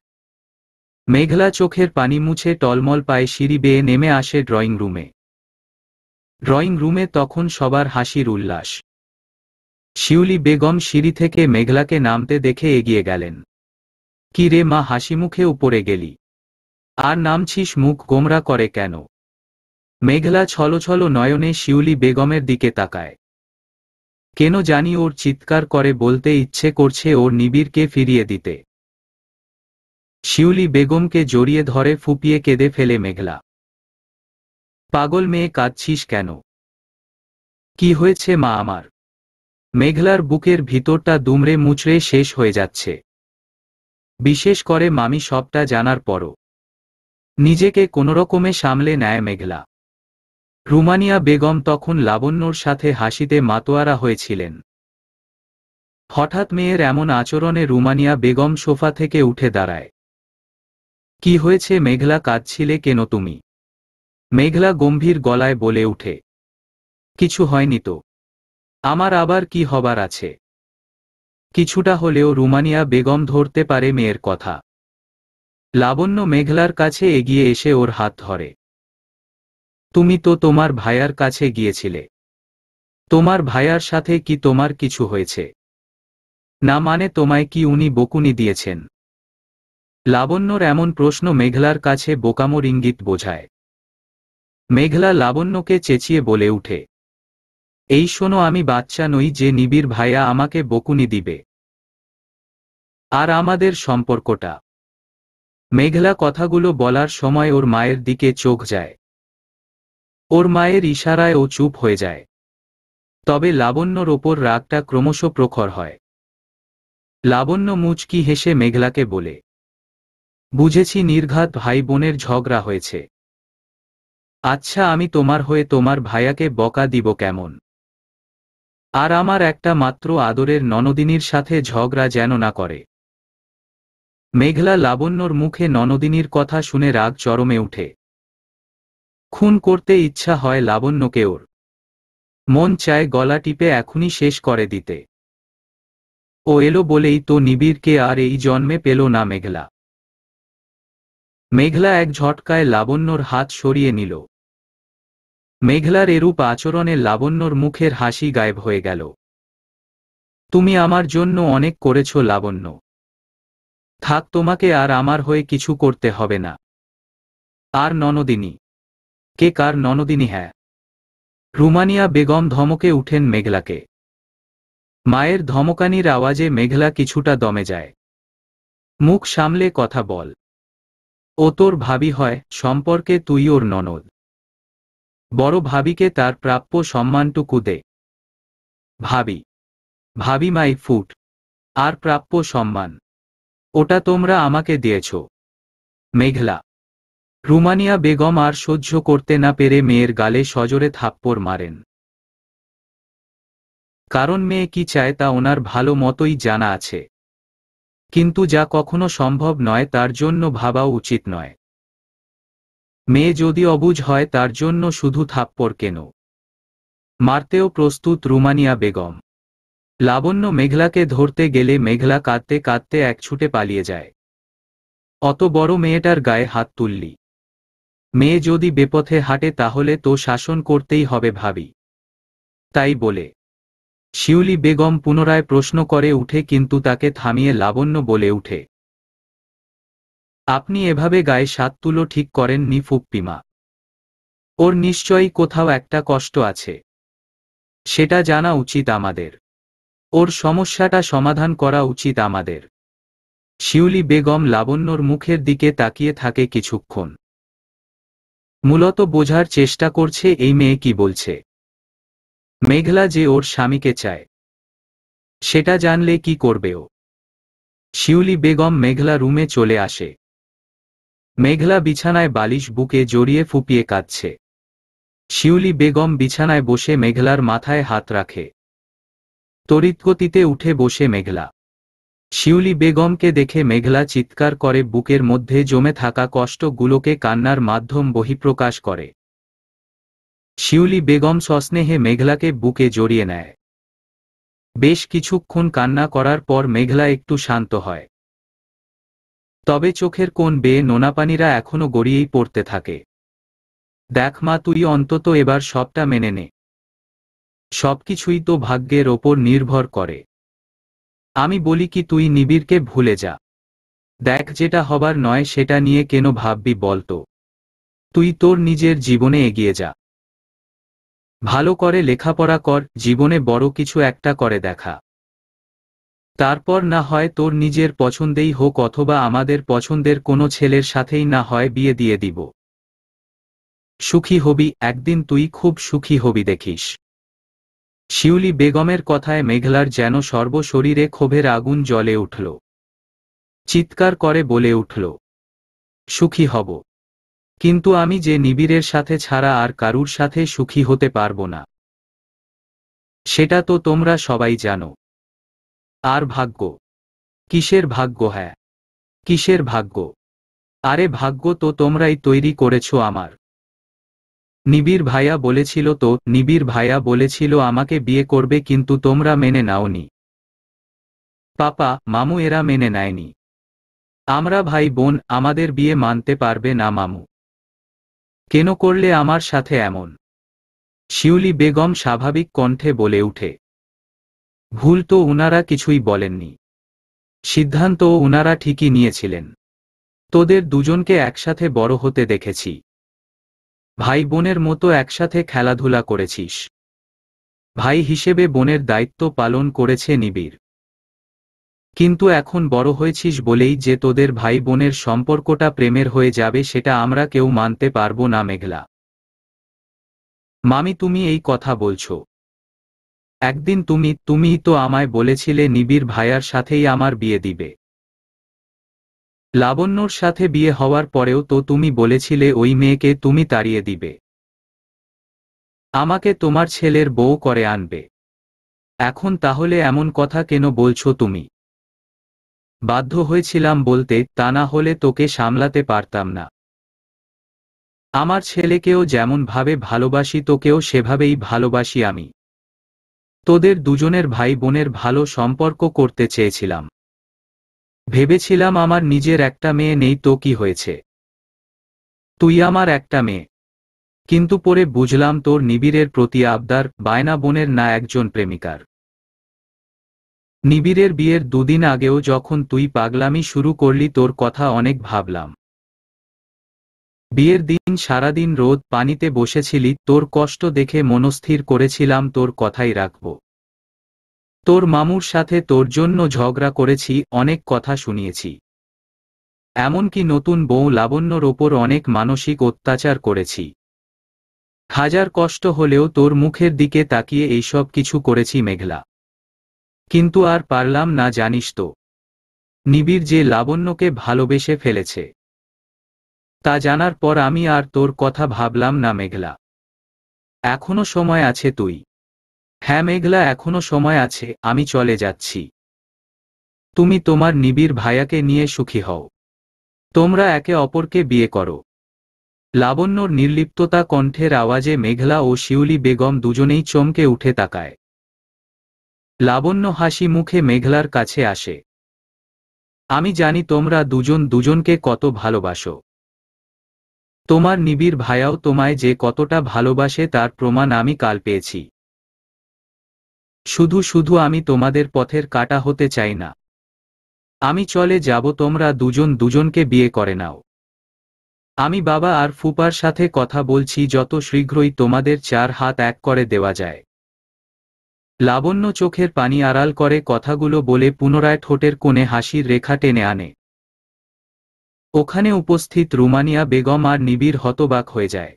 মেঘলা চোখের পানি মুছে টলমল পায়ে সিঁড়ি বেয়ে নেমে আসে ড্রয়িং রুমে। ড্রয়িং রুমে তখন সবার হাসির উল্লাস। শিউলি বেগম সিঁড়ি থেকে মেঘলাকে নামতে দেখে এগিয়ে গেলেন। কি রে মা, হাসিমুখে উপরে গেলি, আর নামছিস মুখ গোমরা করে কেন? মেঘলা ছলছল নয়নে শিউলি বেগমের দিকে তাকায়। কেন জানি ওর চিৎকার করে বলতে ইচ্ছে করছে ওর নিবিড়কে ফিরিয়ে দিতে। শিউলি বেগমকে জড়িয়ে ধরে ফুপিয়ে কেঁদে ফেলে মেঘলা। পাগল মেয়ে, কাঁদছিস কেন? কি হয়েছে মা আমার? মেঘলার বুকের ভিতরটা দুমড়ে মুচড়ে শেষ হয়ে যাচ্ছে। বিশেষ করে মামি সবটা জানার পরও নিজেকে কোনোরকমে সামলে নেয় মেঘলা। রুমানিয়া বেগম তখন লাবণ্যর সাথে হাসিতে মাতোয়ারা হয়েছিলেন। হঠাৎ মেয়ের এমন আচরণে রুমানিয়া বেগম সোফা থেকে উঠে দাঁড়ায়। কি হয়েছে মেঘলা, কাঁদছিলে কেন তুমি? মেঘলা গম্ভীর গলায় বলে উঠে, কিছু হয়নি তো, আমার আবার কি হবার আছে? কিছুটা হলেও রুমানিয়া বেগম ধরতে পারে মেয়ের কথা। লাবণ্য মেঘলার কাছে এগিয়ে এসে ওর হাত ধরে। তুমি তো তোমার ভাইয়ার কাছে গিয়েছিলে, তোমার ভাইয়ার সাথে কি তোমার কিছু হয়েছে? না মানে তোমায় কি উনি বকুনি দিয়েছেন? লাবণ্যর এমন প্রশ্ন মেঘলার কাছে বোকামোর ইঙ্গিত বোঝায়। মেঘলা লাবণ্যকে চেঁচিয়ে বলে উঠে, এই শোনো, আমি বাচ্চা নই যে নিবিড় ভাইয়া আমাকে বকুনি দিবে। আর আমাদের সম্পর্কটা। মেঘলা কথাগুলো বলার সময় ওর মায়ের দিকে চোখ যায়। ওর মায়ের ইশারায় ও চুপ হয়ে যায়। তবে লাবণ্যর ওপর রাগটা ক্রমশ প্রখর হয়। লাবণ্য মুচকি হেসে মেঘলাকে বলে, বুঝেছি, নির্ঘাত ভাই বোনের ঝগড়া হয়েছে। আচ্ছা, আমি তোমার হয়ে তোমার ভাইয়াকে বকা দিব কেমন? আর আমার একটা মাত্র আদরের ননদিনীর সাথে ঝগড়া যেন না করে। মেঘলা লাবণ্যর মুখে ননদিনীর কথা শুনে রাগ চরমে উঠে। খুন করতে ইচ্ছা হয় লাবণ্যকে, ওর মন চায় গলা টিপে এখনই শেষ করে দিতে। ও এলো বলেই তো নিবিড়কে আর এই জন্মে পেল না মেঘলা। মেঘলা এক ঝটকায় লাবণ্যর হাত সরিয়ে নিল। মেঘলার এরূপ আচরণে লাবণ্যর মুখের হাসি গায়েব হয়ে গেল। তুমি আমার জন্য অনেক করেছ লাবণ্য, থাক, তোমাকে আর আমার হয়ে কিছু করতে হবে না। আর ননদিনী? কে কার ননদিনী? হ্যাঁ। রুমানিয়া বেগম ধমকে উঠেন মেঘলাকে। মায়ের ধমকানির আওয়াজে মেঘলা কিছুটা দমে যায়। মুখ সামলে কথা বল। ও তোর ভাবি হয়, সম্পর্কে তুই ওর ননদ। বড় ভাবিকে তার প্রাপ্য সম্মানটুকু দে। ভাবি? ভাবি মাই ফুট। আর প্রাপ্য সম্মান ওটা তোমরা আমাকে দিয়েছ। মেঘলা। রুমানিয়া বেগম আর সহ্য করতে না পেরে মেয়ের গালে সজোরে থাপ্পড় মারেন। কারণ মেয়ে কি চায় তা ওনার ভালো মতোই জানা আছে। কিন্তু যা কখনো সম্ভব নয় তার জন্য ভাবাও উচিত নয়। মেয়ে যদি অবুঝ হয় তার জন্য শুধু থাপ্পড় কেন, মারতেও প্রস্তুত রুমানিয়া বেগম। লাবণ্য মেঘলাকে ধরতে গেলে মেঘলা কাঁদতে কাঁদতে এক ছুটে পালিয়ে যায়। অত বড় মেয়েটার গায়ে হাত তুললি? মেয়ে যদি বেপথে হাঁটে তাহলে তো শাসন করতেই হবে ভাবি। তাই বলে শিউলি বেগম পুনরায় প্রশ্ন করে উঠে, কিন্তু তাকে থামিয়ে লাবণ্য বলে উঠে, আপনি এভাবে গায়ে সাত তুলো ঠিক করেন নি ফুপ্পিমা। ওর নিশ্চয়ই কোথাও একটা কষ্ট আছে, সেটা জানা উচিত আমাদের। ওর সমস্যাটা সমাধান করা উচিত আমাদের। শিউলি বেগম লাবণ্যর মুখের দিকে তাকিয়ে থাকে কিছুক্ষণ। মূলত বোঝার চেষ্টা করছে এই মেয়ে কি বলছে। মেঘলা যে ওর স্বামীকে চায় সেটা জানলে কি করবে ও। শিউলি বেগম মেঘলা রুমে চলে আসে। মেঘলা বিছানায় বালিশ বুকে জড়িয়ে ফুপিয়ে কাঁদছে। শিউলি বেগম বিছানায় বসে মেঘলার মাথায় হাত রাখে। তড়িৎগতিতে উঠে বসে মেঘলা। শিউলি বেগমকে দেখে মেঘলা চিৎকার করে, বুকের মধ্যে জমে থাকা কষ্টগুলোকে কান্নার মাধ্যম বহিঃপ্রকাশ করে। শিউলি বেগম সস্নেহে মেঘলাকে বুকে জড়িয়ে নেয়। বেশ কিছুক্ষণ কান্না করার পর মেঘলা একটু শান্ত হয়। তবে চোখের কোণ বেয়ে নোনাপানিরা এখনো গড়িয়েই পড়তে থাকে। দেখ মা, তুই অন্তত এবার সবটা মেনে নে। সবকিছুই তো ভাগ্যের ওপর নির্ভর করে। আমি বলি কি, তুই নিবিড়কে ভুলে যা। দেখ, যেটা হবার নয় সেটা নিয়ে কেন ভাববি বলতো। তুই তোর নিজের জীবনে এগিয়ে যা। ভালো করে লেখাপড়া কর, জীবনে বড় কিছু একটা করে দেখা। তারপর না হয় তোর নিজের পছন্দেই হোক অথবা আমাদের পছন্দের কোনো ছেলের সাথেই না হয় বিয়ে দিয়ে দিব। সুখী হবি, একদিন তুই খুব সুখী হবি দেখিস। শিউলি বেগমের কথায় মেঘলার যেন সর্বশরীরে ক্ষোভের আগুন জ্বলে উঠল। চিৎকার করে বলে উঠল, সুখী হব, কিন্তু আমি যে নিবিড়ের সাথে ছাড়া আর কারুর সাথে সুখী হতে পারবো না। সেটা তো তোমরা সবাই জানো। আর ভাগ্য? কিসের ভাগ্য? হ্যাঁ, কিসের ভাগ্য? আরে ভাগ্য তো তোমরাই তৈরি করেছো আমার। নিবিড় ভাইয়া বলেছিল তো, নিবিড় ভাইয়া বলেছিল আমাকে বিয়ে করবে, কিন্তু তোমরা মেনে নাওনি। পাপা, মামু এরা মেনে নেয়নি। আমরা ভাই বোন, আমাদের বিয়ে মানতে পারবে না মামু। কেন করলে আমার সাথে এমন? শিউলি বেগম স্বাভাবিক কণ্ঠে বলে উঠে, ভুল তো উনারা কিছুই বলেননি। সিদ্ধান্তও উনারা ঠিকই নিয়েছিলেন। তোদের দুজনকে একসাথে বড় হতে দেখেছি। ভাই বোনের মতো একসাথে খেলাধুলা করেছিস। ভাই হিসেবে বোনের দায়িত্ব পালন করেছে নিবিড়। কিন্তু এখন বড় হয়েছিস বলেই যে তোদের ভাই বোনের সম্পর্কটা প্রেমের হয়ে যাবে, সেটা আমরা কেউ মানতে পারবো না মেঘলা। মামি, তুমি এই কথা বলছো? একদিন তুমিই তো আমায় বলেছিলে নিবিড় ভাইয়ার সাথেই আমার বিয়ে দিবে। লাবণ্যর সাথে বিয়ে হওয়ার পরেও তো তুমি বলেছিলে ওই মেয়েকে তুমি তাড়িয়ে দিবে, আমাকে তোমার ছেলের বউ করে আনবে। এখন তাহলে এমন কথা কেন বলছো তুমি? বাধ্য হয়েছিলাম বলতে, তা না হলে তোকে সামলাতে পারতাম না। আমার ছেলেকেও যেমন ভাবে ভালোবাসি তোকেও সেভাবেই ভালোবাসি আমি। তোদের দুজনের ভাই বোনের ভালো সম্পর্ক করতে চেয়েছিলাম। ভেবেছিলাম আমার নিজের একটা মেয়ে নেই তো কি হয়েছে, তুই আমার একটা মেয়ে। কিন্তু পরে বুঝলাম তোর নিবিড়ের প্রতি আবদার, বায়না বোনের না একজন প্রেমিকার। নিবিড়ের বিয়ের দুদিন আগেও যখন তুই পাগলামি শুরু করলি তোর কথা অনেক ভাবলাম। বিয়ের দিন সারাদিন রোদ পানিতে বসেছিলি, তোর কষ্ট দেখে মনস্থির করেছিলাম তোর কথাই রাখব। তোর মামুর সাথে তোর জন্য ঝগড়া করেছি, অনেক কথা শুনিয়েছি। এমনকি নতুন বউ লাবণ্যর ওপর অনেক মানসিক অত্যাচার করেছি। হাজার কষ্ট হলেও তোর মুখের দিকে তাকিয়ে এইসব কিছু করেছি মেঘলা। কিন্তু আর পারলাম না, জানিস তো নিবিড় যে লাবণ্যকে ভালোবেসে ফেলেছে। তা জানার পর আমি আর তোর কথা ভাবলাম না মেঘলা। এখনো সময় আছে তুই। হ্যাঁ মেঘলা, এখনো সময় আছে, আমি চলে যাচ্ছি। তুমি তোমার নিবিড় ভাইয়াকে নিয়ে সুখী হও। তোমরা একে অপরকে বিয়ে করো। লাবণ্যর নির্লিপ্ততা কণ্ঠের আওয়াজে মেঘলা ও শিউলি বেগম দুজনেই চমকে উঠে তাকায়। লাবণ্য হাসি মুখে মেঘলার কাছে আসে। আমি জানি তোমরা দুজন দুজনকে কত ভালোবাসো। তোমার নিবিড় ভাইয়াও তোমায় যে কতটা ভালোবাসে তার প্রমাণ আমি কাল পেয়েছি। শুধু শুধু আমি তোমাদের পথের কাঁটা হতে চাই না। আমি চলে যাব, তোমরা দুজন দুজনকে বিয়ে করে নাও। আমি বাবা আর ফুপার সাথে কথা বলছি, যত শীঘ্রই তোমাদের চার হাত এক করে দেওয়া যায়। লাবণ্য চোখের পানি আড়াল করে কথাগুলো বলে পুনরায় ঠোঁটের কোণে হাসির রেখা টেনে আনে। ওখানে উপস্থিত রুমানিয়া বেগম আর নিবিড় হতবাক হয়ে যায়।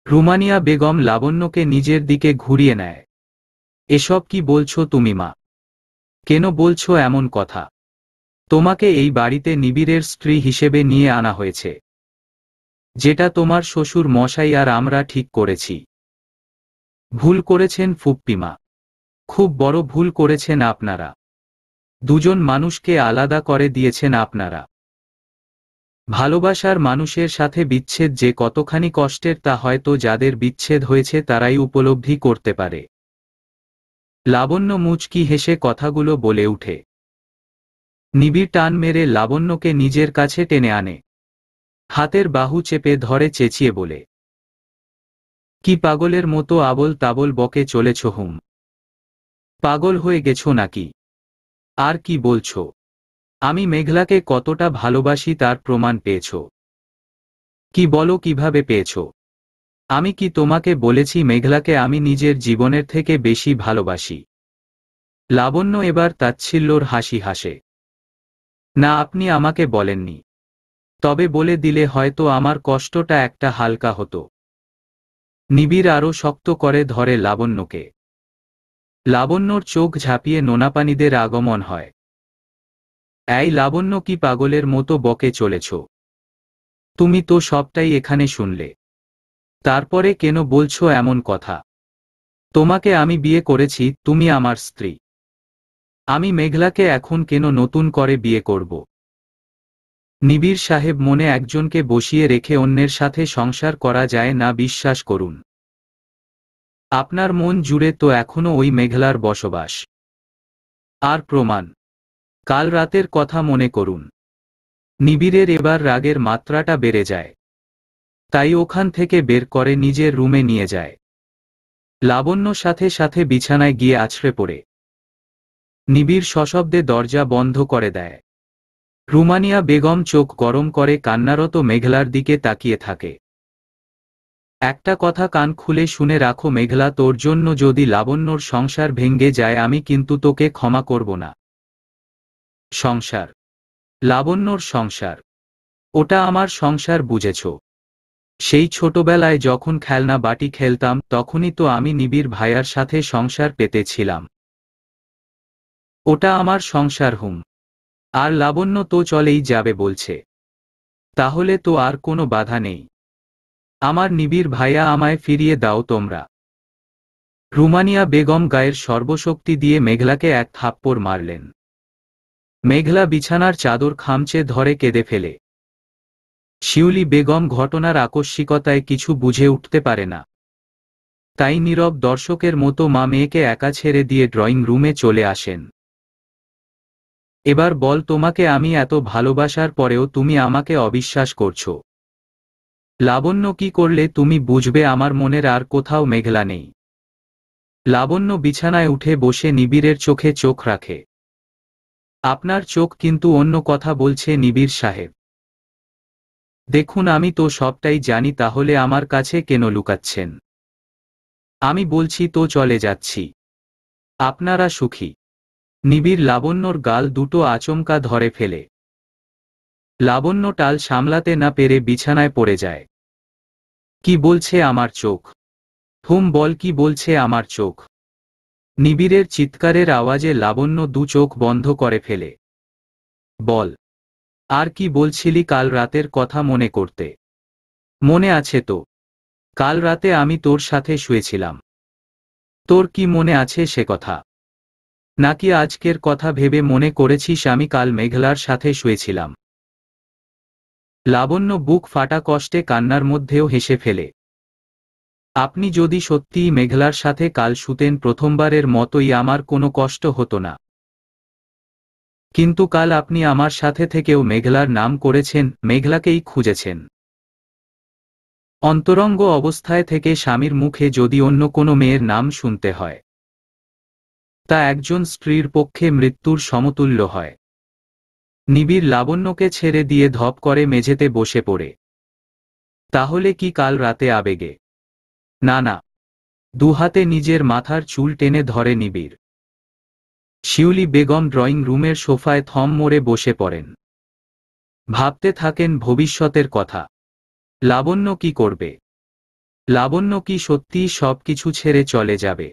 রুমানিয়া বেগম লাবণ্যকে নিজের দিকে ঘুরিয়ে নেয়। এসব কি বলছো তুমি মা? কেন বলছো এমন কথা? তোমাকে এই বাড়িতে নিবিড়ের স্ত্রী হিসেবে নিয়ে আনা হয়েছে, যেটা তোমার শ্বশুর মশাই আর আমরা ঠিক করেছি। ভুল করেছেন ফুপ্পিমা, খুব বড় ভুল করেছেন আপনারা। দুজন মানুষকে আলাদা করে দিয়েছেন আপনারা। ভালোবাসার মানুষের সাথে বিচ্ছেদ যে কতখানি কষ্টের তা হয়তো যাদের বিচ্ছেদ হয়েছে তারাই উপলব্ধি করতে পারে। লাবণ্য মুচকি হেসে কথাগুলো বলে উঠে। নিবিড় টান মেরে লাবণ্যকে নিজের কাছে টেনে আনে, হাতের বাহু চেপে ধরে চেঁচিয়ে বলে, কি পাগলের মতো আবল তাবল বকে চলেছ হুম? পাগল হয়ে গেছো নাকি? আর কি বলছো? আমি মেঘলাকে কতটা ভালোবাসি তার প্রমাণ পেয়েছ? কি বলো, কিভাবে পেয়েছ? আমি কি তোমাকে বলেছি মেঘলাকে আমি নিজের জীবনের থেকে বেশি ভালোবাসি? লাবণ্য এবার তাচ্ছিল্যর হাসি হাসে। না, আপনি আমাকে বলেননি, তবে বলে দিলে হয়তো আমার কষ্টটা একটা হালকা হতো। নিবিড় আরও শক্ত করে ধরে লাবণ্যকে। লাবণ্যর চোখ ঝাঁপিয়ে নোনাপানিদের আগমন হয়। এই লাবণ্য, কি পাগলের মতো বকে চলেছ? তুমি তো সবটাই এখানে শুনলে, তারপরে কেন বলছো এমন কথা? তোমাকে আমি বিয়ে করেছি, তুমি আমার স্ত্রী। আমি মেঘলাকে এখন কেন নতুন করে বিয়ে করব? নিবিড় সাহেব, মনে একজনকে বসিয়ে রেখে অন্যের সাথে সংসার করা যায় না, বিশ্বাস করুন। আপনার মন জুড়ে তো এখনো ওই মেঘলার বসবাস। আর প্রমাণ, কাল রাতের কথা মনে করুন। নিবিড়ের এবার রাগের মাত্রাটা বেড়ে যায়, তাই ওখান থেকে বের করে নিজের রুমে নিয়ে যায়। লাবণ্য সাথে সাথে বিছানায় গিয়ে আছড়ে পড়ে। নিবিড় সশব্দে দরজা বন্ধ করে দেয়। রুমানিয়া বেগম চোখ গরম করে কান্নারত মেঘলার দিকে তাকিয়ে থাকে। একটা কথা কান খুলে শুনে রাখো মেঘলা, তোর জন্য যদি লাবণ্যর সংসার ভেঙে যায় আমি কিন্তু তোকে ক্ষমা করব না। সংসার? লাবণ্যর সংসার? ওটা আমার সংসার, বুঝেছ? সেই ছোটবেলায় যখন খেলনা বাটি খেলতাম তখনই তো আমি নিবিড় ভাইয়ার সাথে সংসার পেতেছিলাম। ওটা আমার সংসার হুম। আর লাবণ্য তো চলেই যাবে বলছে, তাহলে তো আর কোনো বাধা নেই। আমার নিবিড় ভাইয়া, আমায় ফিরিয়ে দাও তোমরা। রুমানিয়া বেগম গায়ের সর্বশক্তি দিয়ে মেঘলাকে এক থাপ্পড় মারলেন। মেঘলা বিছানার চাদর খামচে ধরে কেঁদে ফেলে। শিউলি বেগম ঘটনার আকস্মিকতায় কিছু বুঝে উঠতে পারে না, তাই নীরব দর্শকের মতো মা মেয়েকে একা ছেড়ে দিয়ে ড্রয়িং রুমে চলে আসেন। এবার বল, তোমাকে আমি এত ভালোবাসার পরেও তুমি আমাকে অবিশ্বাস করছো। লাবণ্য, কি করলে তুমি বুঝবে আমার মনের আর কোথাও মেঘলা নেই? লাবণ্য বিছানায় উঠে বসে নিবিড়ের চোখে চোখ রাখে। আপনার চোখ কিন্তু অন্য কথা বলছে নিবিড় সাহেব। দেখুন, আমি তো সবটাই জানি, তাহলে আমার কাছে কেন লুকাচ্ছেন? আমি বলছি তো চলে যাচ্ছি। আপনারা সুখী? নিবিড় লাবণ্যর গাল দুটো আচমকা ধরে ফেলে। লাবণ্য টাল সামলাতে না পেরে বিছানায় পড়ে যায়। কি বলছে আমার চোখ? হুম বল, কি বলছে আমার চোখ? নিবিড়ের চিৎকারের আওয়াজে লাবণ্য দু চোখ বন্ধ করে ফেলে। বল, আর কি বলছিলি? কাল রাতের কথা মনে করতে মনে আছে তো? কাল রাতে আমি তোর সাথে শুয়েছিলাম। তোর কি মনে আছে সে কথা? নাকি আজকের কথা ভেবে মনে করেছিস আমি কাল মেঘলার সাথে শুয়েছিলাম? লাবণ্য বুক ফাটা কষ্টে কান্নার মধ্যেও হেসে ফেলে। আপনি যদি সত্যিই মেঘলার সাথে কাল শুতেন প্রথমবারের মতোই আমার কোনো কষ্ট হতো না। কিন্তু কাল আপনি আমার সাথে থেকেও মেঘলার নাম করেছেন, মেঘলাকেই খুঁজেছেন। অন্তরঙ্গ অবস্থায় থেকে স্বামীর মুখে যদি অন্য কোনো মেয়ের নাম শুনতে হয়, তা একজন স্ত্রীর পক্ষে মৃত্যুর সমতুল্য হয়। নিবিড় লাবণ্যকে ছেড়ে দিয়ে ধপ করে মেঝেতে বসে পড়ে। তাহলে কি কাল রাতে আবেগে? না না। দুহাতে নিজের মাথার চুল টেনে ধরে নিবিড়। শিউলি বেগম ড্রয়িং রুমের সোফায় থম মোড়ে বসে পড়েন। ভাবতে থাকেন ভবিষ্যতের কথা। লাবণ্য কি করবে? লাবণ্য কি সত্যিই সব কিছু ছেড়ে চলে যাবে?